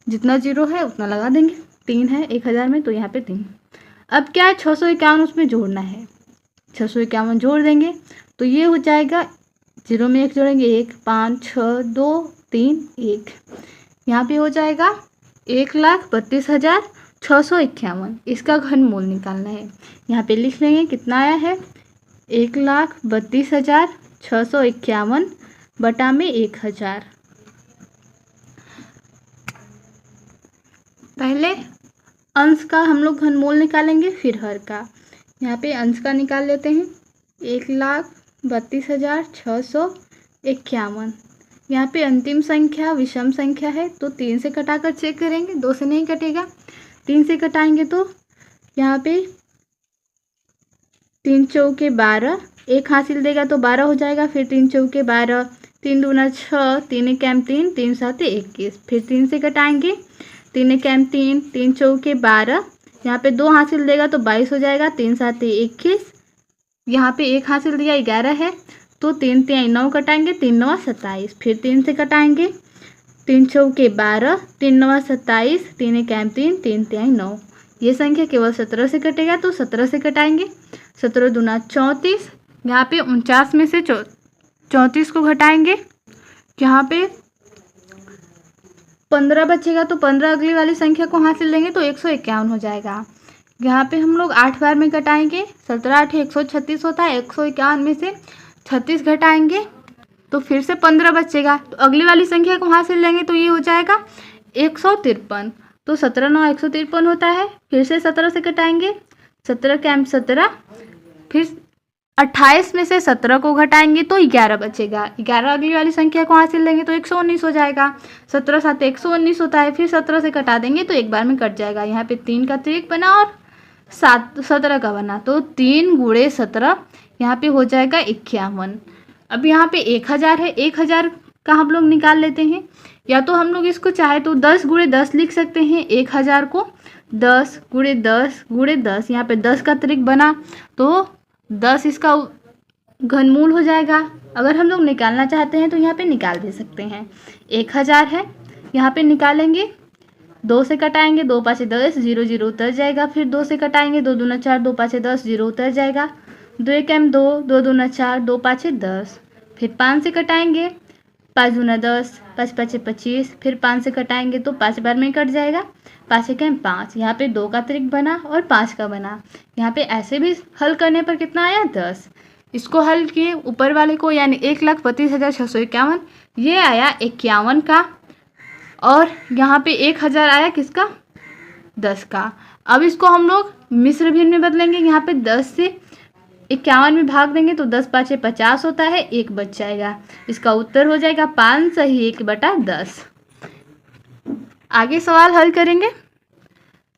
जितना जीरो है उतना लगा देंगे। 3 है 1000 में तो यहाँ पे 3। अब क्या है 651 उसमें जोड़ना है, 651 जोड़ देंगे तो ये हो जाएगा, 0 में 1 जोड़ेंगे 1, 5 6 2 3 1, यहाँ पे हो जाएगा 1,32,651। इसका घनमूल निकालना है। यहाँ पे लिख लेंगे कितना आया है 1,32,651 बटा में 1,000। पहले अंश का हम लोग घनमूल निकालेंगे, फिर हर का। यहाँ पे अंश का निकाल लेते हैं 1,32,651। यहाँ पे अंतिम संख्या विषम संख्या है तो 3 से कटाकर चेक करेंगे, 2 से नहीं कटेगा। 3 से कटाएंगे तो यहाँ पे 3 चौके 12, 1 हासिल देगा तो 12 हो जाएगा। फिर 3 चौके 12, 3 दूना 6, 3 एकम 3, 3 सात 21। फिर 3 से कटाएंगे, 3 एकम 3, 3 चौके 12, यहाँ पे 2 हासिल देगा तो 22 हो जाएगा। 3 सात 21, यहाँ पे 1 हासिल दिया 11 है तो 3 तिहाई 9 कटाएंगे, 3 नवा 27। फिर 3 से कटाएंगे, 3 चौके 12, 3 नवा 27, 3 एकम 3, 3 तिहाई 9। ये संख्या केवल 17 से कटेगा तो 17 से कटाएंगे। 17 दूना 34, यहाँ पे 49 में से 34 को घटाएंगे, यहाँ पे 15 बचेगा तो 15 अगली वाली संख्या को हासिल लेंगे तो 151 हो जाएगा। यहाँ पे हम लोग 8 बार में कटाएंगे, 17 8 136 होता है। 151 में से 36 घटाएंगे तो फिर से 15 बचेगा, तो अगली वाली संख्या को हासिल लेंगे तो ये हो जाएगा 153। तो 17 9 153 होता है। फिर से 17 से कटाएंगे, 17 कैम 17, फिर 28 में से 17 को घटाएंगे तो 11 बचेगा। 11 अगली वाली संख्या को हासिल लेंगे तो 119 हो जाएगा। 17 सात 119 होता है। फिर 17 से कटा देंगे तो एक बार में कट जाएगा। यहाँ पे 3 का त्रिक बना और 17 का बना, तो 3 गुणे 17 यहाँ पे हो जाएगा 51। अब यहाँ पे 1000 है, 1000 का हम लोग निकाल लेते हैं। या तो हम लोग इसको चाहे तो 10 गुणे 10 लिख सकते हैं। 1000 को 10 गुणे 10 गुणे 10, यहाँ पे 10 का त्रिक बना तो 10 इसका घनमूल हो जाएगा। अगर हम लोग निकालना चाहते हैं तो यहाँ पे निकाल भी सकते हैं। 1000 है, यहाँ पे निकालेंगे, 2 से कटाएंगे, 2 5 10, 0 0 उतर जाएगा। फिर 2 से कटाएंगे, 2 दूना 4, 2 5 10, 0 उतर जाएगा। 2 एकम 2, 2 दूना 4, 2 5 10। फिर 5 से कटाएंगे, 5 दूना 10, 5 5 25। फिर 5 से कटाएंगे तो 5 बार में कट जाएगा। 5 एकम 5, यहाँ पे 2 का त्रिक बना और 5 का बना। यहाँ पे ऐसे भी हल करने पर कितना आया 10। इसको हल किए ऊपर वाले को, यानी 1,32,651, ये आया 51 का। और यहाँ पे 1000 आया किसका 10 का। अब इसको हम लोग मिश्र भिन्न में बदलेंगे। यहाँ पे 10 से 51 में भाग देंगे तो 10 5 50 होता है, 1 बच जाएगा। इसका उत्तर हो जाएगा 5 सही 1 बटा 10। आगे सवाल हल करेंगे।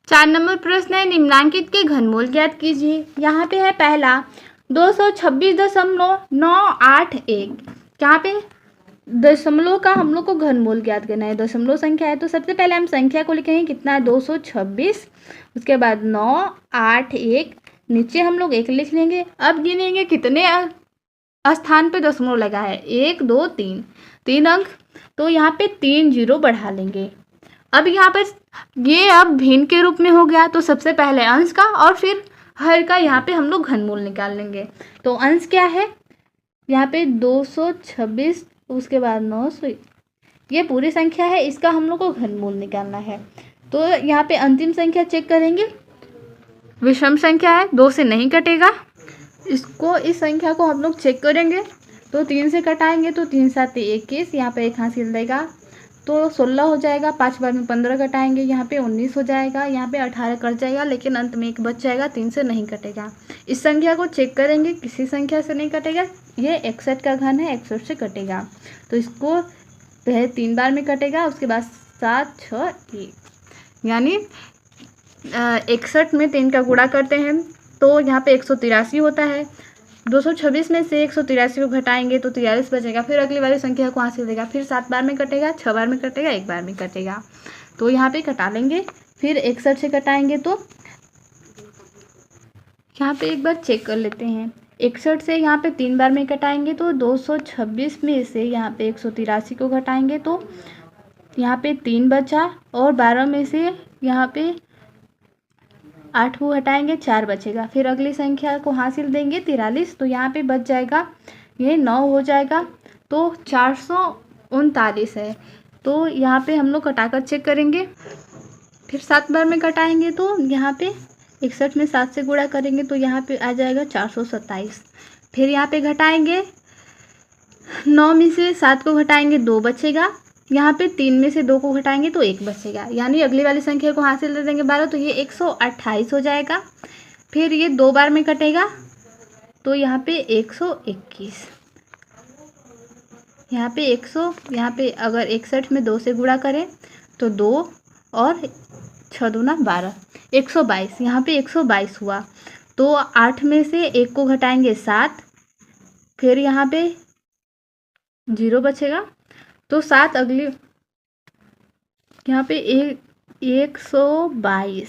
4 नंबर प्रश्न है, निम्नांकित के घनमूल ज्ञात कीजिए। यहाँ पे है पहला 226.981। यहाँ पे दशमलव का हम लोग को घनमूल ज्ञात करना है। दशमलव संख्या है तो सबसे पहले हम संख्या को लिखेंगे, कितना है 226, उसके बाद 9 8 1, नीचे हम लोग 1 लिख लेंगे। अब गिनेंगे कितने स्थान पे दशमलव लगा है, 1 2 3, 3 अंक, तो यहाँ पे 3 0 बढ़ा लेंगे। अब यहाँ पर ये अब भिन्न के रूप में हो गया, तो सबसे पहले अंश का और फिर हर का यहाँ पे हम लोग घनमूल निकाल लेंगे। तो अंश क्या है, यहाँ पे 226, उसके बाद 900, ये पूरी संख्या है, इसका हम लोग को घनमूल निकालना है। तो यहाँ पे अंतिम संख्या चेक करेंगे, विषम संख्या है, 2 से नहीं कटेगा। इसको इस संख्या को हम लोग चेक करेंगे तो 3 से कटाएंगे तो 3 7 21, यहाँ पे 1 हासिल देगा तो 16 हो जाएगा। 5 बार में 15 कटाएंगे, यहाँ पे 19 हो जाएगा। यहाँ पे 18 कट जाएगा, लेकिन अंत में 1 बच जाएगा, 3 से नहीं कटेगा। इस संख्या को चेक करेंगे, किसी संख्या से नहीं कटेगा। ये 61 का घन है, 61 से कटेगा, तो इसको पहले 3 बार में कटेगा, उसके बाद 7 6 1, यानी 61 में 3 का गुणा करते हैं तो यहाँ पे 183 होता है। 226 में से 183 को घटाएंगे तो 43 बचेगा। फिर अगली वाली संख्या को हासिल देगा, फिर 7 बार में कटेगा, 6 बार में कटेगा, 1 बार में कटेगा, तो यहाँ पे कटा लेंगे। फिर 61 से कटाएंगे तो यहाँ पे एक बार चेक कर लेते हैं। 61 से यहाँ पे 3 बार में कटाएंगे तो 226 में से यहाँ पे 183 को घटाएंगे तो यहाँ पे 3 बचा, और 12 में से यहाँ पे 8 को हटाएंगे, 4 बचेगा। फिर अगली संख्या को हासिल देंगे 43, तो यहाँ पे बच जाएगा, ये 9 हो जाएगा, तो 439 है। तो यहाँ पे हम लोग कटाकर चेक करेंगे। फिर 7 बार में कटाएंगे तो यहाँ पे 61 में 7 से गुणा करेंगे तो यहाँ पे आ जाएगा 427। फिर यहाँ पे घटाएंगे, 9 में से 7 को घटाएंगे 2 बचेगा, यहाँ पे 3 में से 2 को घटाएंगे तो 1 बचेगा, यानी अगली वाली संख्या को हासिल दे देंगे 12 तो ये 128 हो जाएगा। फिर ये 2 बार में कटेगा तो यहाँ पे 121, यहाँ पे अगर 61 में 2 से गुणा करें तो 2 और 6 दूना 12, 122, यहाँ पे 122 हुआ। तो 8 में से 1 को घटाएंगे 7, फिर यहाँ पे 0 बचेगा तो 7 अगली, यहाँ पे 122,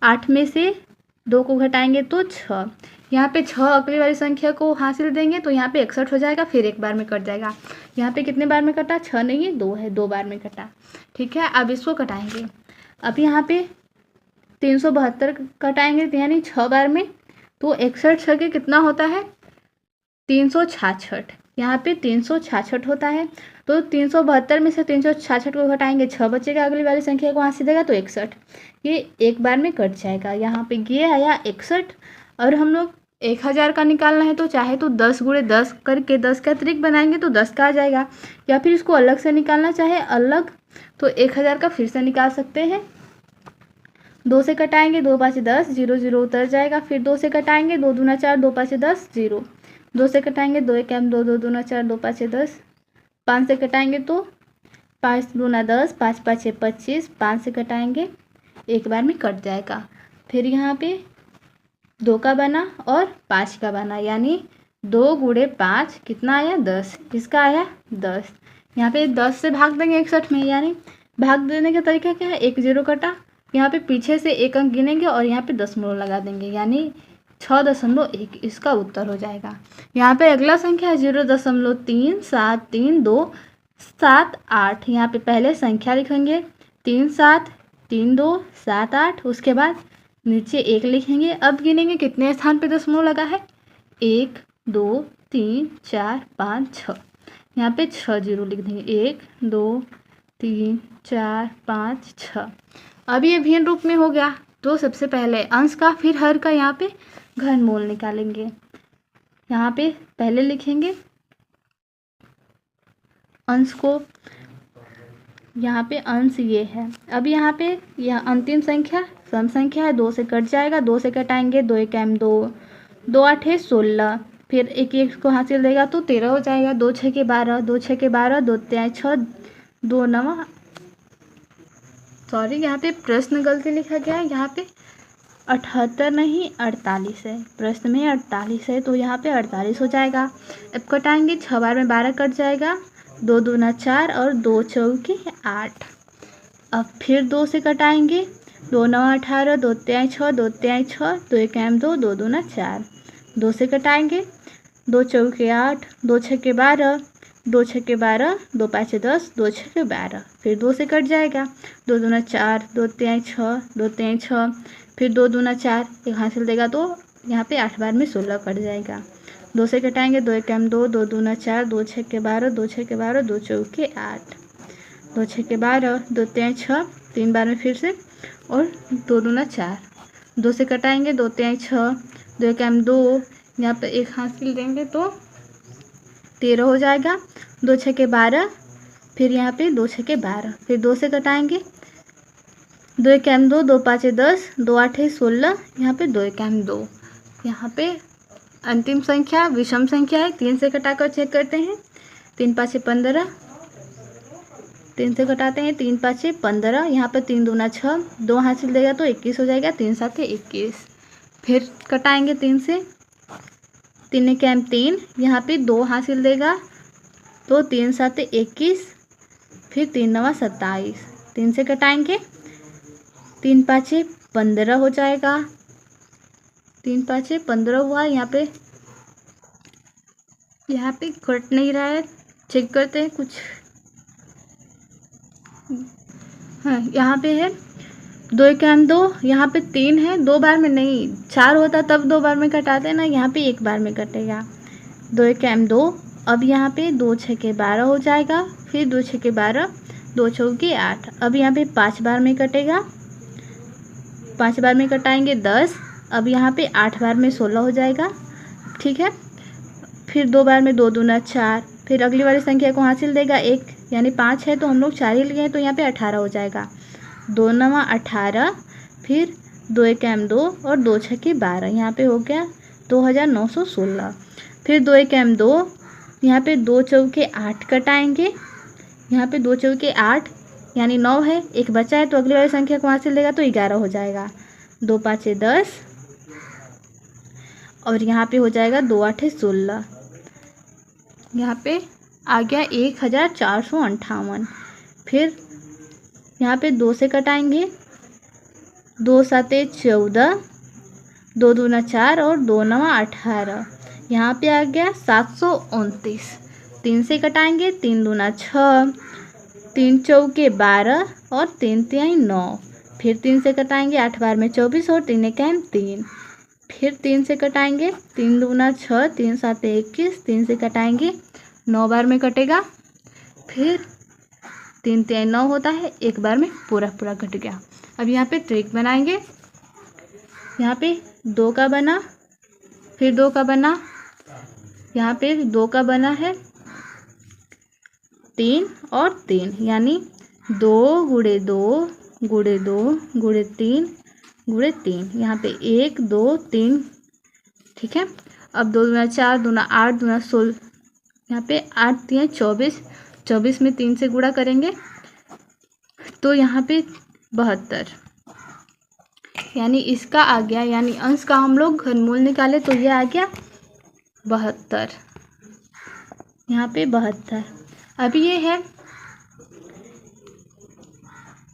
8 में से 2 को घटाएंगे तो 6, यहाँ पे 6 अगली वाली संख्या को हासिल देंगे तो यहाँ पे 61 हो जाएगा। फिर 1 बार में कट जाएगा। यहाँ पे कितने बार में कटा? 6 नहीं, 2 है, 2 बार में कटा। ठीक है, अब इसको कटाएंगे। अब यहाँ पे 372 कटाएंगे यानी 6 बार में, तो 61 6 के कितना होता है? 366। यहाँ पे 366 होता है। तो 372 में से 366 को घटाएंगे 6 बचेगा, अगली वाली संख्या को हासिल देगा तो 61, ये 1 बार में कट जाएगा। यहाँ पे ये आया 61। और हम लोग 1000 का निकालना है तो चाहे तो 10 गुणे 10 करके 10 का त्रिक बनाएंगे तो 10 का आ जाएगा, या फिर इसको अलग से निकालना चाहे अलग तो 1000 का फिर से निकाल सकते हैं। 2 से कटाएंगे, 2 5 10, 0 0 उतर जाएगा। फिर 2 से कटाएंगे, 2 दूना 4, 2 5 10, 0। 2 से कटाएंगे, 2 1 2, 2 दूना 4, 2 5 10। 5 से कटाएंगे तो 5 दूना 10, 5 5 25। 5 से कटाएंगे, 1 बार में कट जाएगा। फिर यहाँ पे 2 का बना और 5 का बना, यानी 2 गुणे 5 कितना आया? 10। इसका आया 10। यहाँ पे 10 से भाग देंगे 61 में, यानी भाग देने का तरीका क्या है? 1 0 कटा, यहाँ पे पीछे से 1 अंक गिनेंगे और यहाँ पे दशमलव लगा देंगे, यानी 6.1 इसका उत्तर हो जाएगा। यहाँ पे अगला संख्या है 0.373278। यहाँ पे पहले संख्या लिखेंगे 3 7 3 2 7 8, उसके बाद नीचे 1 लिखेंगे। अब गिनेंगे कितने स्थान पे दशमलव लगा है? 1 2 3 4 5 6, यहाँ पे 6 0 लिख देंगे। 1 2 3 4 5 6। अब ये भिन्न रूप में हो गया तो सबसे पहले अंश का फिर हर का यहाँ पे घनमूल निकालेंगे। यहाँ पे पहले लिखेंगे अंश को, यहाँ पे अंश ये है। अब यहाँ पे यह अंतिम संख्या सम संख्या है, 2 से कट जाएगा। 2 से कटाएंगे, 2 1 2, 2 8 16, फिर 1 1 को हासिल देगा तो 13 हो जाएगा। 2 6 के 12, 2 6 के 12, 2 3 6, 2 9, सॉरी यहाँ पे प्रश्न गलती लिखा गया है, यहाँ पे 78 नहीं 48 है, प्रश्न में 48 है तो यहाँ पे 48 हो जाएगा। अब कटाएंगे, 6 बार में 12 कट जाएगा, 2 दूना 4 और 2 चौके 8। अब फिर 2 से कटाएंगे, 2 9 18, 2 3 6, 2 3 6, 2 1 2, 2 दूना 4। 2 से कटाएंगे, 2 चौके 8, 2 6 के 12, 2 6 के 12, 2 5 10, 2 6 के 12। फिर 2 से कट जाएगा, 2 दूना 4, 2 3 6, 2 3 6, फिर 2 दूना 4, 1 हासिल देगा तो यहाँ पे 8 बार में 16 कट जाएगा। 2 से कटाएंगे, 2 1 2, 2 दूना 4, 2 6 के 12, 2 6 के 12, 2 चौके 8, 2 6 के 12, 2 3 6, 3 बार में फिर से और 2 दूना 4। 2 से कटाएंगे, 2 3 6, 2 1 2, यहाँ पे 1 हासिल देंगे तो 13 हो जाएगा। 2 6 के 12, फिर यहाँ पे 2 6 के 12, फिर 2 से कटाएंगे, 2 1 2, 2 5 10, 2 8 16, यहाँ पे 2 1 2। यहाँ पे अंतिम संख्या विषम संख्या है। 3 से कटाकर चेक करते हैं, 3 5 15, 3 से कटाते हैं, 3 5 15, यहाँ पे 3 दूना 6, 2 हासिल देगा तो 21 हो जाएगा, 3 7 21। फिर कटाएंगे 3 से, 3 1 3, यहाँ पे 2 हासिल देगा तो 3 7 21, फिर 3 9 27। 3 से कटाएंगे, 3 5 15 हो जाएगा, 3 5 15 हुआ। यहाँ पे कट नहीं रहा है, चेक करते हैं कुछ। हाँ, यहाँ पे है 2 1 2, यहाँ पे 3 है, 2 बार में नहीं, 4 होता तब 2 बार में कटाते ना, यहाँ पे 1 बार में कटेगा। 2 1 2, अब यहाँ पे 2 6 के 12 हो जाएगा, फिर 2 6 के 12, 2 चौके 8। अब यहाँ पे 5 बार में कटेगा, 5 बार में कटाएंगे 10। अब यहाँ पे 8 बार में 16 हो जाएगा, ठीक है। फिर 2 बार में 2 दूना 4। फिर अगली वाली संख्या को हासिल देगा 1, यानी 5 है तो हम लोग 4 ही लिए हैं, तो यहाँ पे 18 हो जाएगा। 2 9 18, फिर 2 1 2 और 2 6 12, यहाँ पे हो गया 2916। फिर 2 1 2, यहाँ पे 2 चौके 8 कटाएंगे, यहाँ पे 2 चौके 8 यानी 9 है, एक बचा है तो अगली वाली संख्या को हासिल देगा तो 11 हो जाएगा। 2 5 10 और यहाँ पे हो जाएगा 2 8 16, यहाँ पे आ गया 1458। फिर यहाँ पे 2 से कटाएंगे, 2 7 14, 2 दूना 4 और 2 9 18, यहाँ पे आ गया 729। 3 से कटाएंगे, 3 दूना 6, 3 चौके 12 और 3 तिहाई 9। फिर 3 से कटाएंगे, 8 बार में 24 और 3 1 3। फिर 3 से कटाएंगे, 3 दूना 6, 3 7 21, 3 से कटाएंगे, 9 बार में कटेगा। फिर 3 तिहाई 9 होता है, एक बार में पूरा पूरा कट गया। अब यहाँ पे त्रिक बनाएंगे, यहाँ पे 2 का बना, फिर 2 का बना, यहाँ पे 2 का बना है 3 और 3, यानी 2 गुणे 2 गुणे 2 गुणे 3 गुणे 3, यहाँ पे 1 2 3, ठीक है। अब 2 दूना 4, दूना 8, दूना 16, यहाँ पे 8 3 24, 24 में 3 से गुणा करेंगे तो यहाँ पे 72, यानी इसका आ गया, यानी अंश का हम लोग घनमूल निकाले तो ये आ गया 72, यहाँ पे 72। अभी ये है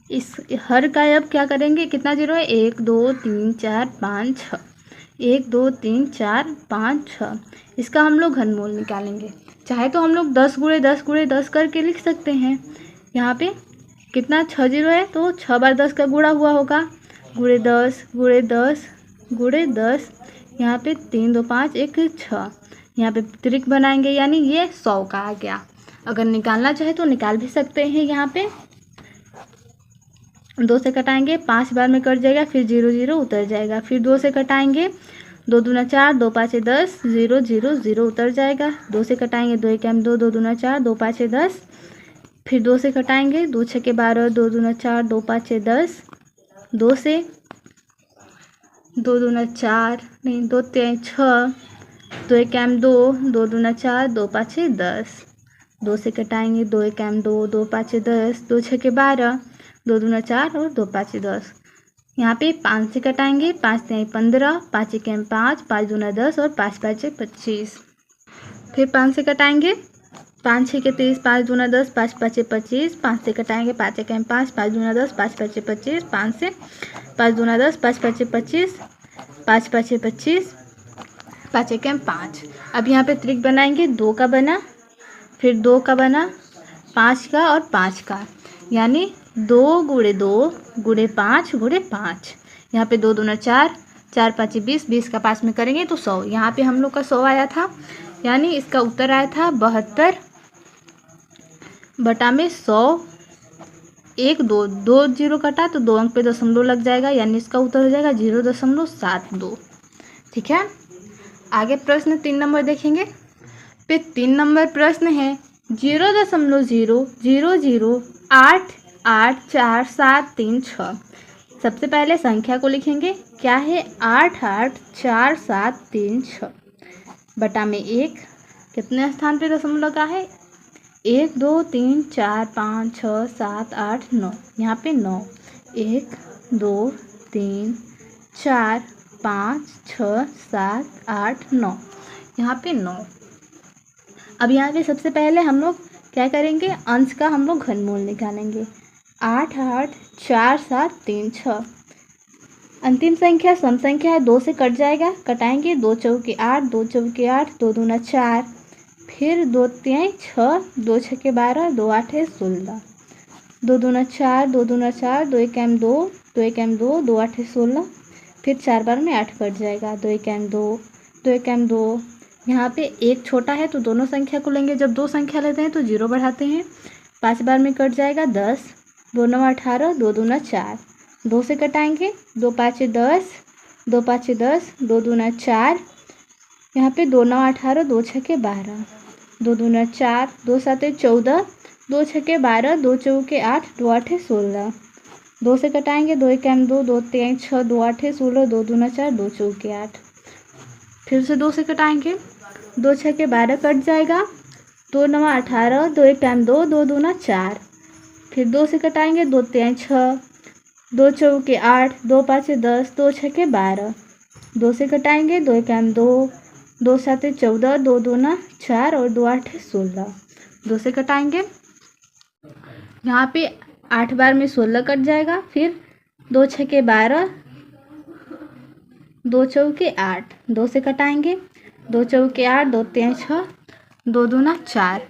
इस हर का, अब क्या करेंगे, कितना जीरो है, 1 2 3 4 5 6, 1 2 3 4 5 6, इसका हम लोग घनमूल निकालेंगे। चाहे तो हम लोग 10 गुणे 10 गुणे 10 करके लिख सकते हैं। यहाँ पे कितना 6 जीरो है तो 6 बार 10 का गुणा हुआ होगा, गुणे 10 गुणे 10 गुणे 10, यहाँ पे 3 2 5 1 6, यहाँ पे त्रिक बनाएंगे, यानी ये 100 का आ गया। अगर निकालना चाहे तो निकाल भी सकते हैं। यहाँ पे 2 से कटाएंगे, 5 बार में कट जाएगा, फिर 0 0 उतर जाएगा। फिर 2 से कटाएंगे, 2 दूना 4, 2 5 10, 0 0 0 उतर जाएगा। 2 से कटाएंगे, 2 1 2, 2 दूना 4, 2 5 10। फिर 2 से कटाएंगे, 2 6 12, 2 दूना 4, 2 5 10। 2 से 2 दूना 4 नहीं, 2 3 6, 2 1 2, 2 दूना 4, 2 5 10। 2 से कटाएंगे, 2 1 2, 2 5 10, 2 6 12, 2 दूना 4 और 2 5 10। यहाँ पे 5 से कटाएंगे, 5 3 15, 5 1 5, 5 दूना 10 और 5 5 25। फिर 5 से कटाएंगे, 5 6 30, 5 दूना 10, 5 5 25। 5 से कटाएंगे, 5 1 5, 5 दूना 10, 5 5 25। 5 से 5 दूना 10, 5 5 25, 5 5 25, 5 1 5। अब यहाँ पे त्रिक बनाएंगे, 2 का बना, फिर 2 का बना, 5 का और 5 का, यानी 2 गुणे 2 गुणे 5 गुणे 5। यहाँ पे 2 दूना 4, 4 5 20, 20 का 5 में करेंगे तो 100। यहाँ पे हम लोग का 100 आया था, यानी इसका उत्तर आया था 72 बटा में 100। 1 2 2 जीरो कटा तो 2 अंक पे दशमलव लग जाएगा, यानी इसका उत्तर हो जाएगा 0.72। ठीक है। आगे प्रश्न 3 नंबर देखेंगे। पे 3 नंबर प्रश्न है 0.0000884736। सबसे पहले संख्या को लिखेंगे, क्या है 884736 बटा में 1, कितने स्थान पे दशमलव लगा है, 1 2 3 4 5 6 7 8 9, यहाँ पे 9, 1 2 3 4 5 6 7 8 9, यहाँ पे 9। अब यहाँ पे सबसे पहले हम लोग क्या करेंगे, अंश का हम लोग घनमूल निकालेंगे। 884736 अंतिम संख्या सम संख्या है, 2 से कट जाएगा, कटाएंगे, 2 चौके 8, 2 चौके 8, 2 दूना 4, फिर 2 तिहाई 6, 2 छके 12, 2 8 16, 2 दूना 4, 2 दूना 4, 2 1 2, 2 1 2, 2 8 16, फिर 4 बार में 8 कट जाएगा, 2 1 2, 2 1 2। यहाँ पे एक छोटा है तो दोनों संख्या को लेंगे, जब दो संख्या लेते हैं तो 0 बढ़ाते हैं, 5 बार में कट जाएगा 10, 2 9 18, 2 दूना 4, 2 से कटाएंगे 2 5 10, 2 5 10, 2 दूना 4, यहाँ पे 2 9 18, 2 6 12, 2 दूना 4, 2 7 14, 2 6 12, 2 4 8, 2 8 16, 2 से कटाएंगे 2 1 2, 2 3 6, 2 8 16, 2 दूना 4, 2 4 8, फिर से 2 से कटाएंगे 2 6 12 कट जाएगा, 2 9 18, 2 1 2, 2 दूना 4, फिर 2 से कटाएंगे 2 3 6, 2 4 8, 2 5 10, 2 6 12, 2 से कटाएंगे 2 1 2, 2 7 14, 2 दूना 4 और 2 8 16, 2 से कटाएंगे यहाँ पे 8 बार में 16 कट जाएगा, फिर 2 6 12, 2 4 8, 2 से कटाएंगे 2 4 8, 2 3 6, 2 दूना 4,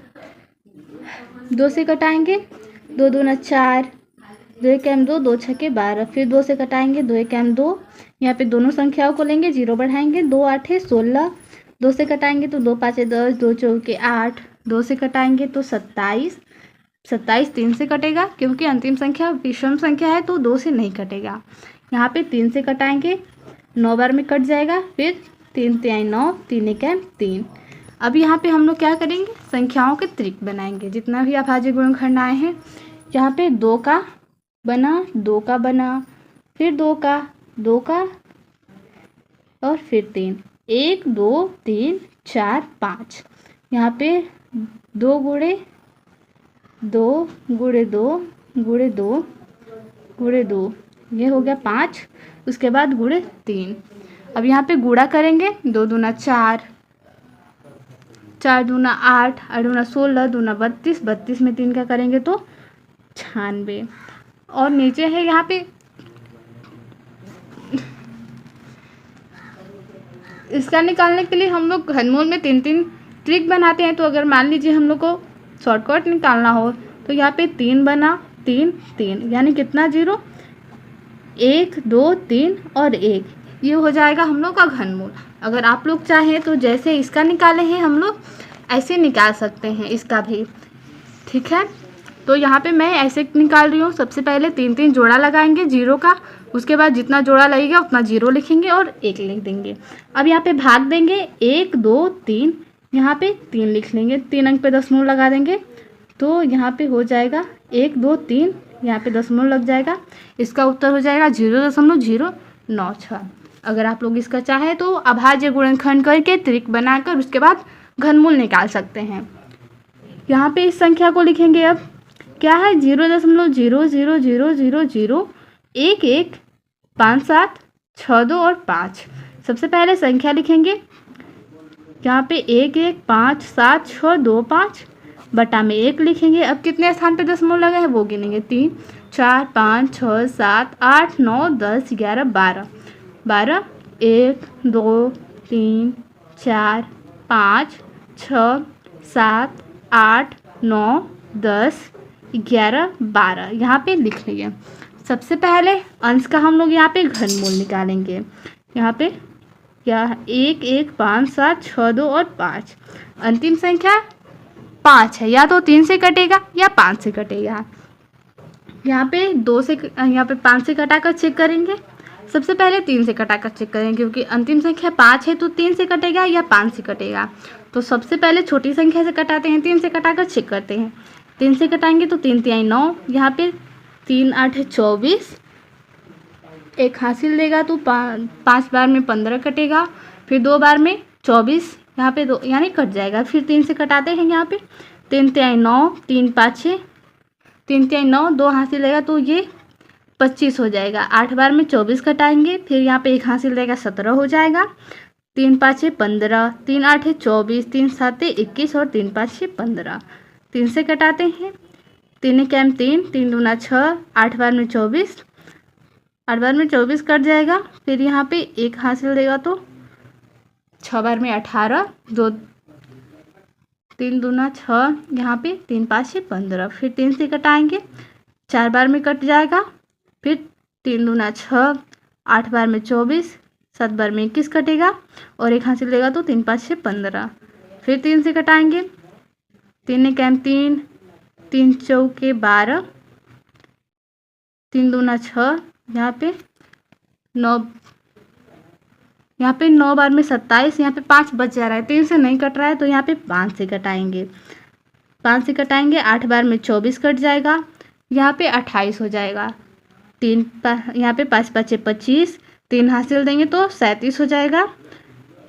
2 से कटाएंगे 2 दूना 4, 2 1 2, 2 6 12, फिर 2 से कटाएंगे 2 1 2, यहाँ पे दोनों संख्याओं को लेंगे, 0 बढ़ाएंगे 2 8 16, 2 से कटाएंगे तो 2 5 10, 2 4 8, 2 से कटाएंगे तो 27, 27 3 से कटेगा क्योंकि अंतिम संख्या विषम संख्या है तो 2 से नहीं कटेगा। यहाँ पे 3 से कटाएंगे 9 बार में कट जाएगा, फिर 3 3 9, 3 1 3। अब यहाँ पे हम लोग क्या करेंगे, संख्याओं के त्रिक बनाएंगे। जितना भी अभाज्य गुणनखंड आए हैं यहाँ पे 2 का बना, 2 का बना, फिर 2 का और फिर 3, 1 2 3 4 5, यहाँ पे 2 गुणे 2 गुणे 2 गुणे 2 गुणे 2, ये हो गया 5, उसके बाद गुणे 3। अब यहाँ पे गुणा करेंगे 2 दूना 4, 4 दूना 8, 8 दूना 16, दूना 32, 32 में 3 का करेंगे तो 96। और नीचे है यहाँ पे इसका निकालने के लिए हम लोग घनमूल में 3 ट्रिक बनाते हैं। तो अगर मान लीजिए हम लोग को शॉर्टकट निकालना हो तो यहाँ पे 3 बना, 3 3, यानी कितना 0, 1 2 3 और 1, ये हो जाएगा हम लोग का घनमूल। अगर आप लोग चाहें तो जैसे इसका निकाले हैं हम लोग ऐसे निकाल सकते हैं इसका भी, ठीक है। तो यहाँ पे मैं ऐसे निकाल रही हूँ। सबसे पहले 3 3 जोड़ा लगाएंगे 0 का, उसके बाद जितना जोड़ा लगेगा उतना 0 लिखेंगे और 1 लिख देंगे। अब यहाँ पे भाग देंगे 1 2 3, यहाँ पे 3 लिख लेंगे, 3 अंक पे दशमलव लगा देंगे तो यहाँ पे हो जाएगा 1 2 3, यहाँ पे दशमलव लग जाएगा। इसका उत्तर हो जाएगा 0.096। अगर आप लोग इसका चाहे तो अभाज्य गुणनखंड करके त्रिक बनाकर उसके बाद घनमूल निकाल सकते हैं। यहाँ पे इस संख्या को लिखेंगे, अब क्या है 0.0000115762 और 5। सबसे पहले संख्या लिखेंगे, यहाँ पे 1157625 बटा में 1 लिखेंगे। अब कितने स्थान पे दशमलव लगा है वो गिनेंगे, 3 4 5 6 7 8 9 10 11 12 12, 1 2 3 4 5 6 7 8 9 10 11 12, यहाँ पे लिख लीजिए। सबसे पहले अंश का हम लोग यहाँ पे घनमूल निकालेंगे। यहाँ पे क्या 1 1 5 7 6 2 और 5, अंतिम संख्या 5 है, या तो 3 से कटेगा या 5 से कटेगा। यहाँ पे 2 से यहाँ पे 5 से कटाकर चेक करेंगे। सबसे पहले 3 से कटाकर चेक करेंगे क्योंकि अंतिम संख्या 5 है तो 3 से कटेगा या 5 से कटेगा। तो सबसे पहले छोटी संख्या से कटाते हैं, 3 से कटाकर चेक करते हैं। 3 से कटाएंगे तो 3 3 9, यहाँ पे 3 8 24, 1 हासिल देगा तो 5 बार में 15 कटेगा, फिर 2 बार में 24, यहाँ पे 2 यानी कट जाएगा। फिर 3 से कटाते हैं, यहाँ पे 3 3 9, 3 5 3 3 9, 2 हासिल देगा तो ये 25 हो जाएगा। 8 बार में 24 कटाएंगे, फिर यहाँ पे 1 हासिल देगा 17 हो जाएगा। 3 5 15, 3 8 24, 3 7 21 और 3 5 15। 3 से कटाते हैं, 3 1 3, 3 दूना 6, 8 बार में 24, 8 बार में 24 कट जाएगा। फिर यहाँ पे 1 हासिल देगा तो 6 बार में 18, 2 3 दूना 6, यहाँ पे 3 5 15। फिर 3 से कटाएंगे, 4 बार में कट जाएगा। फिर 3 दूना 6, 8 बार में 24, 7 बार में 21 कटेगा और 1 हासिल देगा तो 3 5 15। फिर 3 से कटाएंगे, 3 1 3, 3 चौके 12, 3 दूना 6, यहाँ पे 9, यहाँ पे 9 बार में 27, यहाँ पे 5 बच जा रहा है, 3 से नहीं कट रहा है तो यहाँ पे 5 से कटाएंगे, 5 से कटाएंगे, 8 बार में 24 कट जाएगा, यहाँ पे 28 हो जाएगा। यहाँ पे 5 5 25, 3 हासिल देंगे तो 37 हो जाएगा,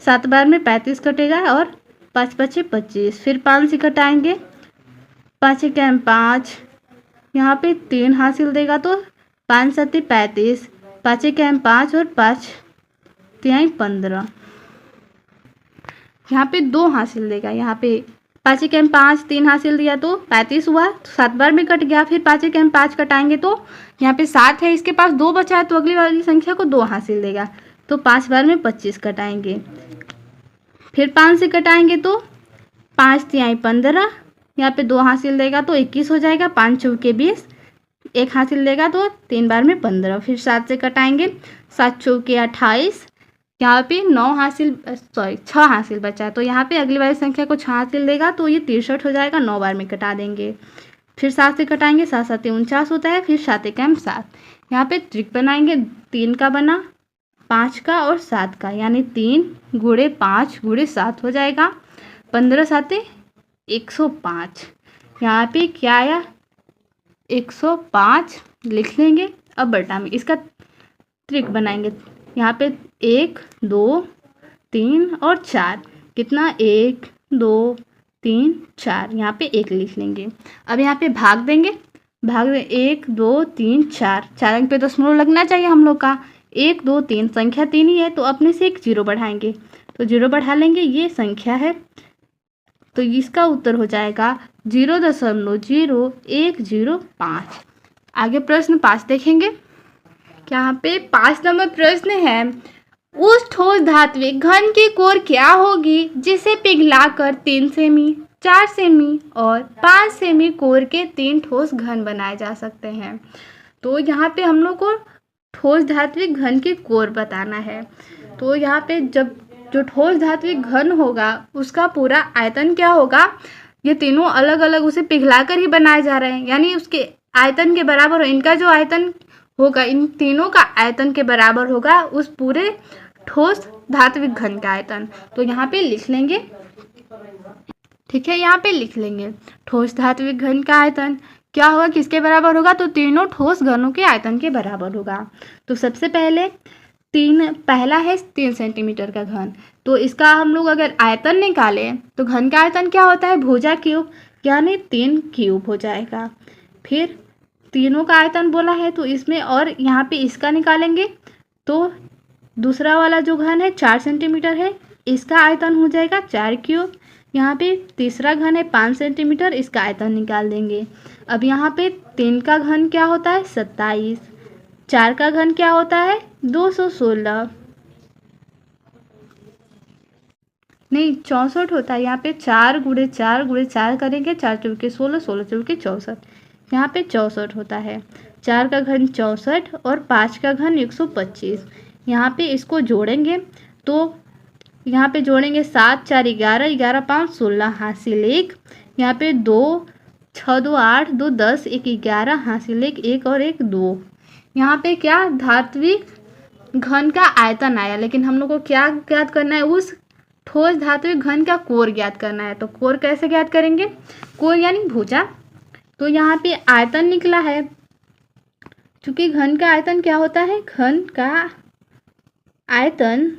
7 बार में 35 कटेगा और 5 5 25, फिर 5 से कटाएंगे, 5 1 5, यहाँ पे 3 हासिल देगा तो 5 7 35, 5 1 5 और 5 3 15, यहाँ पे 2 हासिल देगा, यहाँ पे 5 1 5, 3 हासिल दिया तो 35 हुआ, तो 7 बार में कट गया, फिर 5 1 5 कटाएंगे तो यहाँ पे 7 है, इसके पास 2 बचा है तो अगली वाली संख्या को 2 हासिल देगा, तो 5 बार में 25 कटाएंगे, फिर 5 से कटाएंगे तो 5 3 15, यहाँ पे 2 हासिल देगा तो 21 हो जाएगा, 5 चौके 20, 1 हासिल देगा तो 3 बार में 15, फिर 7 से कटाएंगे, 7 चौके 28, यहाँ पे 6 हासिल बचा है तो यहाँ पे अगली वाली संख्या को 6 हासिल देगा तो ये 63 हो जाएगा, 9 बार में कटा देंगे, फिर 7 से कटाएंगे, 7 7 49 होता है, फिर 7 1 7, यहाँ पे त्रिक बनाएंगे, 3 का बना, 5 का और 7 का, यानी 3 गुणे 5 गुणे 7 हो जाएगा, 15 7 105, यहाँ पे क्या आया 105 लिख लेंगे। अब बटा में इसका त्रिक बनाएंगे, यहाँ पे 1 2 3 और 4, कितना 1 2 3 4, यहाँ पे 1 लिख लेंगे। अब यहाँ पे भाग देंगे, भाग में 1 2 3 4, 4 अंक पे दशमलव लगना चाहिए हम लोग का, 1 2 3 संख्या 3 ही है तो अपने से एक 0 बढ़ाएंगे, तो 0 बढ़ा लेंगे, ये संख्या है तो इसका उत्तर हो जाएगा 0.0105। आगे प्रश्न 5 देखेंगे। यहाँ पे 5 नंबर प्रश्न है, उस ठोस धात्विक घन की कोर क्या होगी जिसे पिघलाकर 3 सेमी, 4 सेमी और 5 सेमी कोर के 3 ठोस घन बनाए जा सकते हैं। तो यहाँ पे हम लोग को ठोस धात्विक घन की कोर बताना है। तो यहाँ पे जब जो ठोस धात्विक घन होगा उसका पूरा आयतन क्या होगा, ये तीनों अलग अलग उसे पिघलाकर ही बनाए जा रहे हैं, यानी उसके आयतन के बराबर हो, इनका जो आयतन होगा इन तीनों का आयतन के बराबर होगा उस पूरे ठोस धात्विक घन का आयतन। तो यहाँ पे लिख लेंगे, ठीक है, यहाँ पे लिख लेंगे ठोस धात्विक घन का आयतन क्या होगा, किसके बराबर होगा, तो तीनों ठोस घनों के आयतन के बराबर होगा। तो सबसे पहले पहला है 3 सेंटीमीटर का घन, तो इसका हम लोग अगर आयतन निकालें तो घन का आयतन क्या होता है, भुजा क्यूब, यानी 3 क्यूब हो जाएगा। फिर तीनों का आयतन बोला है तो इसमें और यहाँ पे इसका निकालेंगे तो दूसरा वाला जो घन है 4 सेंटीमीटर है, इसका आयतन हो जाएगा 4 क्यूब। यहाँ पे तीसरा घन है 5 सेंटीमीटर, इसका आयतन निकाल देंगे। अब यहाँ पे 3 का घन क्या होता है 27, 4 का घन क्या होता है 216, नहीं 64 होता है, यहाँ पे 4 गुणे 4 गुणे 4 करेंगे, 4 चौके 16, 16 चौके 64, यहाँ पे 64 होता है। 4 का घन 64 और 5 का घन 125, यहाँ पे इसको जोड़ेंगे तो यहाँ पे जोड़ेंगे 7 4 11, 11 5 16 हासिल 1, यहाँ पे 2 6 2 8 2 10 1 11 हासिल 1 1 और 1 2। यहाँ पे क्या धात्विक घन का आयतन आया, लेकिन हम लोग को क्या ज्ञात करना है, उस ठोस धात्विक घन का कोर ज्ञात करना है। तो कोर कैसे ज्ञात करेंगे, कोर यानी भुजा। तो यहाँ पे आयतन निकला है, क्योंकि घन का आयतन क्या होता है, घन का आयतन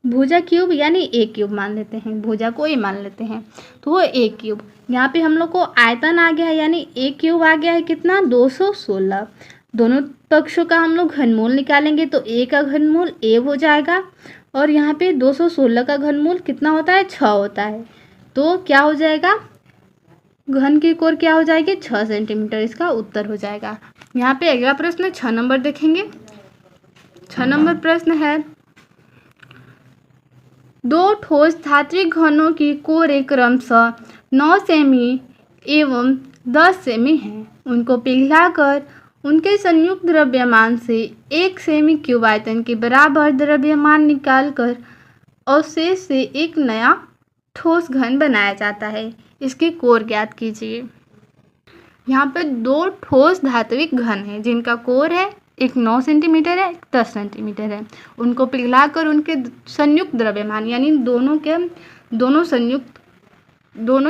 भुजा क्यूब यानी a क्यूब मान लेते हैं, भुजा को a मान लेते हैं तो वो a क्यूब। यहाँ पे हम लोग को आयतन आ गया है यानी a क्यूब आ गया है, कितना 216। दोनों पक्षों का हम लोग घनमूल निकालेंगे तो a का घनमूल a हो जाएगा और यहाँ पे 216 का घनमूल कितना होता है 6 होता है। तो क्या हो जाएगा, घन की कोर क्या हो जाएगी 6 सेंटीमीटर, इसका उत्तर हो जाएगा। यहाँ पे अगला प्रश्न 6 नंबर देखेंगे। 6 नंबर प्रश्न है, 2 ठोस धात्विक घनों की कोरें क्रमशः 9 सेमी एवं 10 सेमी हैं। उनको पिघलाकर उनके संयुक्त द्रव्यमान से 1 सेमी क्यूब आयतन के बराबर द्रव्यमान निकालकर अवशेष से एक नया ठोस घन बनाया जाता है। इसकी कोर ज्ञात कीजिए। यहाँ पे दो ठोस धात्विक घन है जिनका कोर है, एक 9 सेंटीमीटर है, एक 10 सेंटीमीटर है। उनको पिघलाकर उनके संयुक्त द्रव्यमान यानी दोनों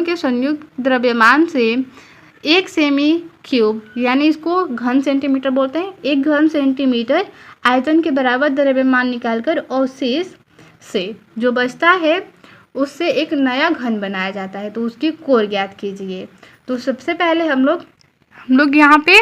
के संयुक्त द्रव्यमान से 1 सेमी क्यूब यानी इसको घन सेंटीमीटर बोलते हैं, 1 घन सेंटीमीटर आयतन के बराबर द्रव्यमान निकालकर अवशेष से जो बचता है उससे एक नया घन बनाया जाता है। तो उसकी कोर ज्ञात कीजिए। तो सबसे पहले हम लोग यहाँ पे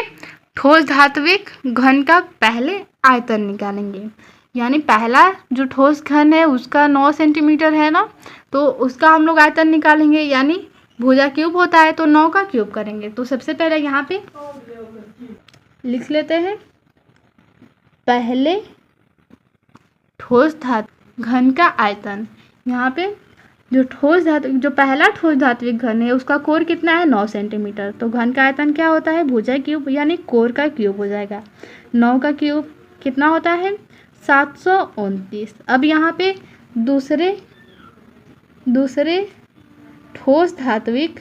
ठोस धात्विक घन का पहले आयतन निकालेंगे। यानी पहला जो ठोस घन है उसका 9 सेंटीमीटर है ना, तो उसका हम लोग आयतन निकालेंगे। यानी भुजा क्यूब होता है तो 9 का क्यूब करेंगे। तो सबसे पहले यहाँ पे लिख लेते हैं, पहले ठोस धातु घन का आयतन। यहाँ पे जो पहला ठोस धात्विक घन है उसका कोर कितना है, 9 सेंटीमीटर। तो घन का आयतन क्या होता है, भुजा क्यूब यानी कोर का क्यूब हो जाएगा। 9 का क्यूब कितना होता है, 729। अब यहाँ पे दूसरे ठोस धात्विक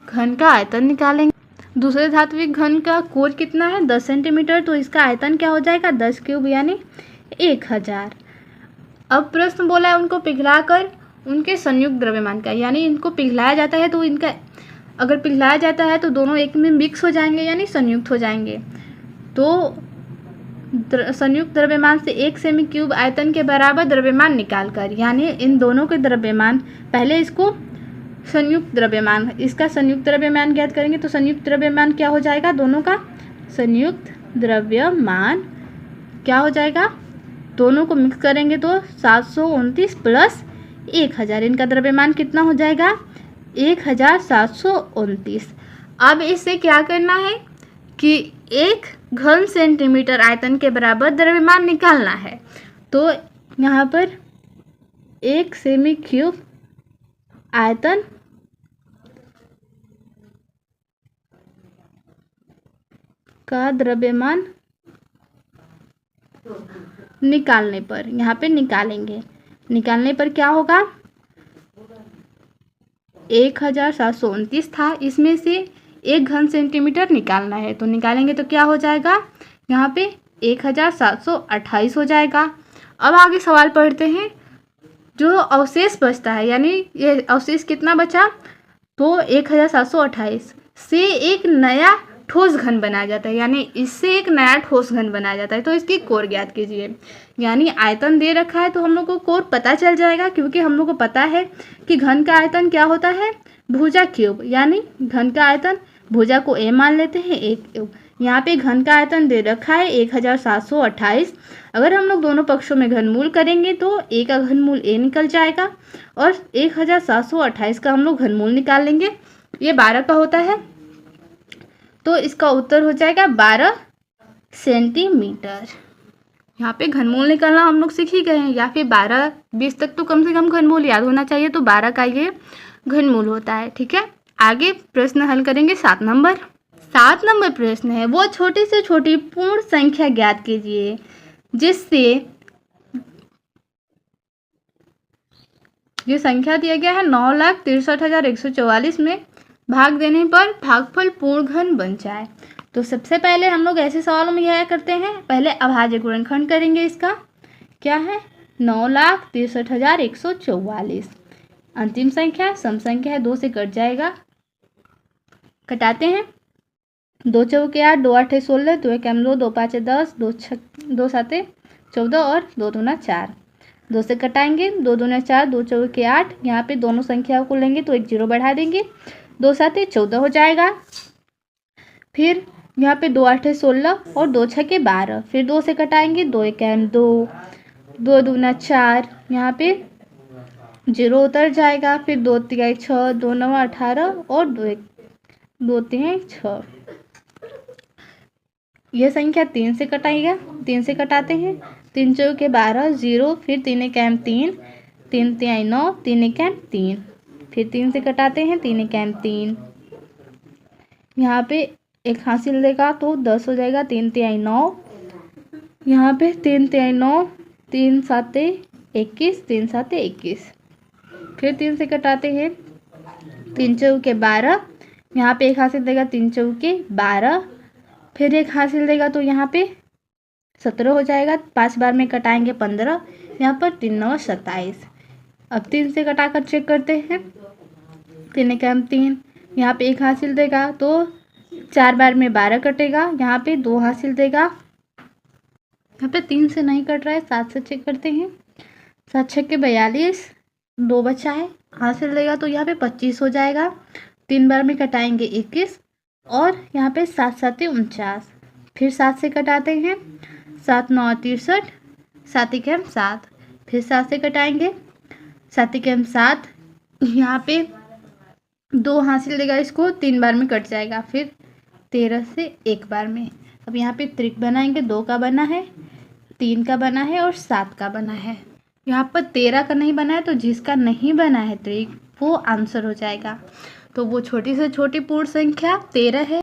घन का आयतन निकालेंगे। दूसरे धात्विक घन का कोर कितना है, 10 सेंटीमीटर। तो इसका आयतन क्या हो जाएगा, 10 क्यूब यानी 1000। अब प्रश्न बोला है उनको पिघलाकर उनके संयुक्त द्रव्यमान का, यानी इनको पिघलाया जाता है तो इनका अगर पिघलाया जाता है तो दोनों एक में मिक्स हो जाएंगे यानी संयुक्त हो जाएंगे। तो संयुक्त द्रव्यमान से 1 सेमी क्यूब आयतन के बराबर द्रव्यमान निकालकर, यानी इन दोनों के द्रव्यमान, पहले इसको इसका संयुक्त द्रव्यमान ज्ञात करेंगे। तो संयुक्त द्रव्यमान क्या हो जाएगा, दोनों का संयुक्त द्रव्यमान क्या हो जाएगा, दोनों को मिक्स करेंगे तो 729 प्लस 1000, इनका द्रव्यमान कितना हो जाएगा, 1729। अब इससे क्या करना है कि 1 घन सेंटीमीटर आयतन के बराबर द्रव्यमान निकालना है। तो यहाँ पर 1 सेमी क्यूब आयतन का द्रव्यमान निकालने पर, यहाँ पे निकालने पर क्या होगा, 1729 था, इसमें से 1 घन सेंटीमीटर निकालना है। तो निकालेंगे तो क्या हो जाएगा, यहाँ पे 1728 हो जाएगा। अब आगे सवाल पढ़ते हैं। जो अवशेष बचता है, यानी ये अवशेष कितना बचा, तो 1728 से एक नया ठोस घन बनाया जाता है, यानी इससे एक नया ठोस घन बनाया जाता है। तो इसकी कोर ज्ञात कीजिए। यानी आयतन दे रखा है तो हम लोग को कोर पता चल जाएगा, क्योंकि हम लोग को पता है कि घन का आयतन क्या होता है, भुजा क्यूब। यानी घन का आयतन, भुजा को ए मान लेते हैं, 1 क्यूब। यहाँ पे घन का आयतन दे रखा है 1728। अगर हम लोग दोनों पक्षों में घनमूल करेंगे तो ए का घनमूल ए निकल जाएगा और 1728 का हम लोग घनमूल निकाल लेंगे। ये 12 का होता है, तो इसका उत्तर हो जाएगा 12 सेंटीमीटर। यहाँ पे घनमूल निकालना हम लोग सीख ही गए हैं, या फिर 12-20 तक तो कम से कम घनमूल याद होना चाहिए। तो 12 का ये घनमूल होता है। ठीक है, आगे प्रश्न हल करेंगे। 7 नंबर प्रश्न है, वो छोटी से छोटी पूर्ण संख्या ज्ञात कीजिए जिससे ये संख्या दिया गया है 9,63,144 में भाग देने पर भागफल पूर्ण घन बन जाए। तो सबसे पहले हम लोग ऐसे सवालों में क्या करते हैं, पहले अभाज्य गुणनखंड करेंगे। इसका क्या है, 9,63,144। अंतिम संख्या सम संख्या है, 2 से कट जाएगा। कटाते हैं, 2 चौके 8, 2 8 16, 2 1 2, 2 5 10, 2 7 14 और 2 दूना 4। 2 से कटाएंगे, 2 दूना 4, 2 चौके 8। यहाँ पे दोनों संख्याओं को लेंगे तो 1 0 बढ़ा देंगे, 2 7 14 हो जाएगा। फिर यहाँ पे 2 8 16 और 2 6 12। फिर 2 से कटाएंगे, 2 1 2, 2 दूना 4। यहाँ पे 0 उतर जाएगा। फिर 2 3 6, 2 9 18 और 2 3 6। यह संख्या 3 से कटाएगा, 3 से कटाते हैं, 3 चौके 12 0। फिर 3 1 3, 3 3 9, 3 1 3। फिर 3 से कटाते हैं, 3 1 3। यहाँ पे एक हासिल देगा तो 10 हो जाएगा, 3 3 9। यहाँ पे 3 3 9, 3 7 21, 3 7 21। फिर 3 से कटाते हैं, 3 चौके 12, यहाँ पे 1 हासिल देगा 3 चौके 12, फिर 1 हासिल देगा तो यहाँ पे 17 हो जाएगा। 5 बार में कटाएंगे 15, यहाँ पर 3 9 27। अब 3 से कटाकर चेक करते हैं। 3 एकम 3, यहाँ पे 1 हासिल देगा तो 4 बार में 12 कटेगा, यहाँ पे 2 हासिल देगा। यहाँ पे 3 से नहीं कट रहा है, 7 से चेक करते हैं। 7 छक्के 42, 2 बचा है, हासिल देगा तो यहाँ पे 25 हो जाएगा। 3 बार में कटाएंगे 21 और यहाँ पे 7 7 49, फिर 7 से कटाते हैं। 7 9 63, 7 एकम 7, फिर 7 से कटाएंगे। 7 एकम 7, यहाँ पे 2 हासिल देगा, इसको 3 बार में कट जाएगा, फिर 13 से 1 बार में। अब यहाँ पे त्रिक बनाएंगे, 2 का बना है, 3 का बना है और 7 का बना है। यहाँ पर 13 का नहीं बना है, तो जिसका नहीं बना है त्रिक वो आंसर हो जाएगा। तो वो छोटी से छोटी पूर्ण संख्या 13 है।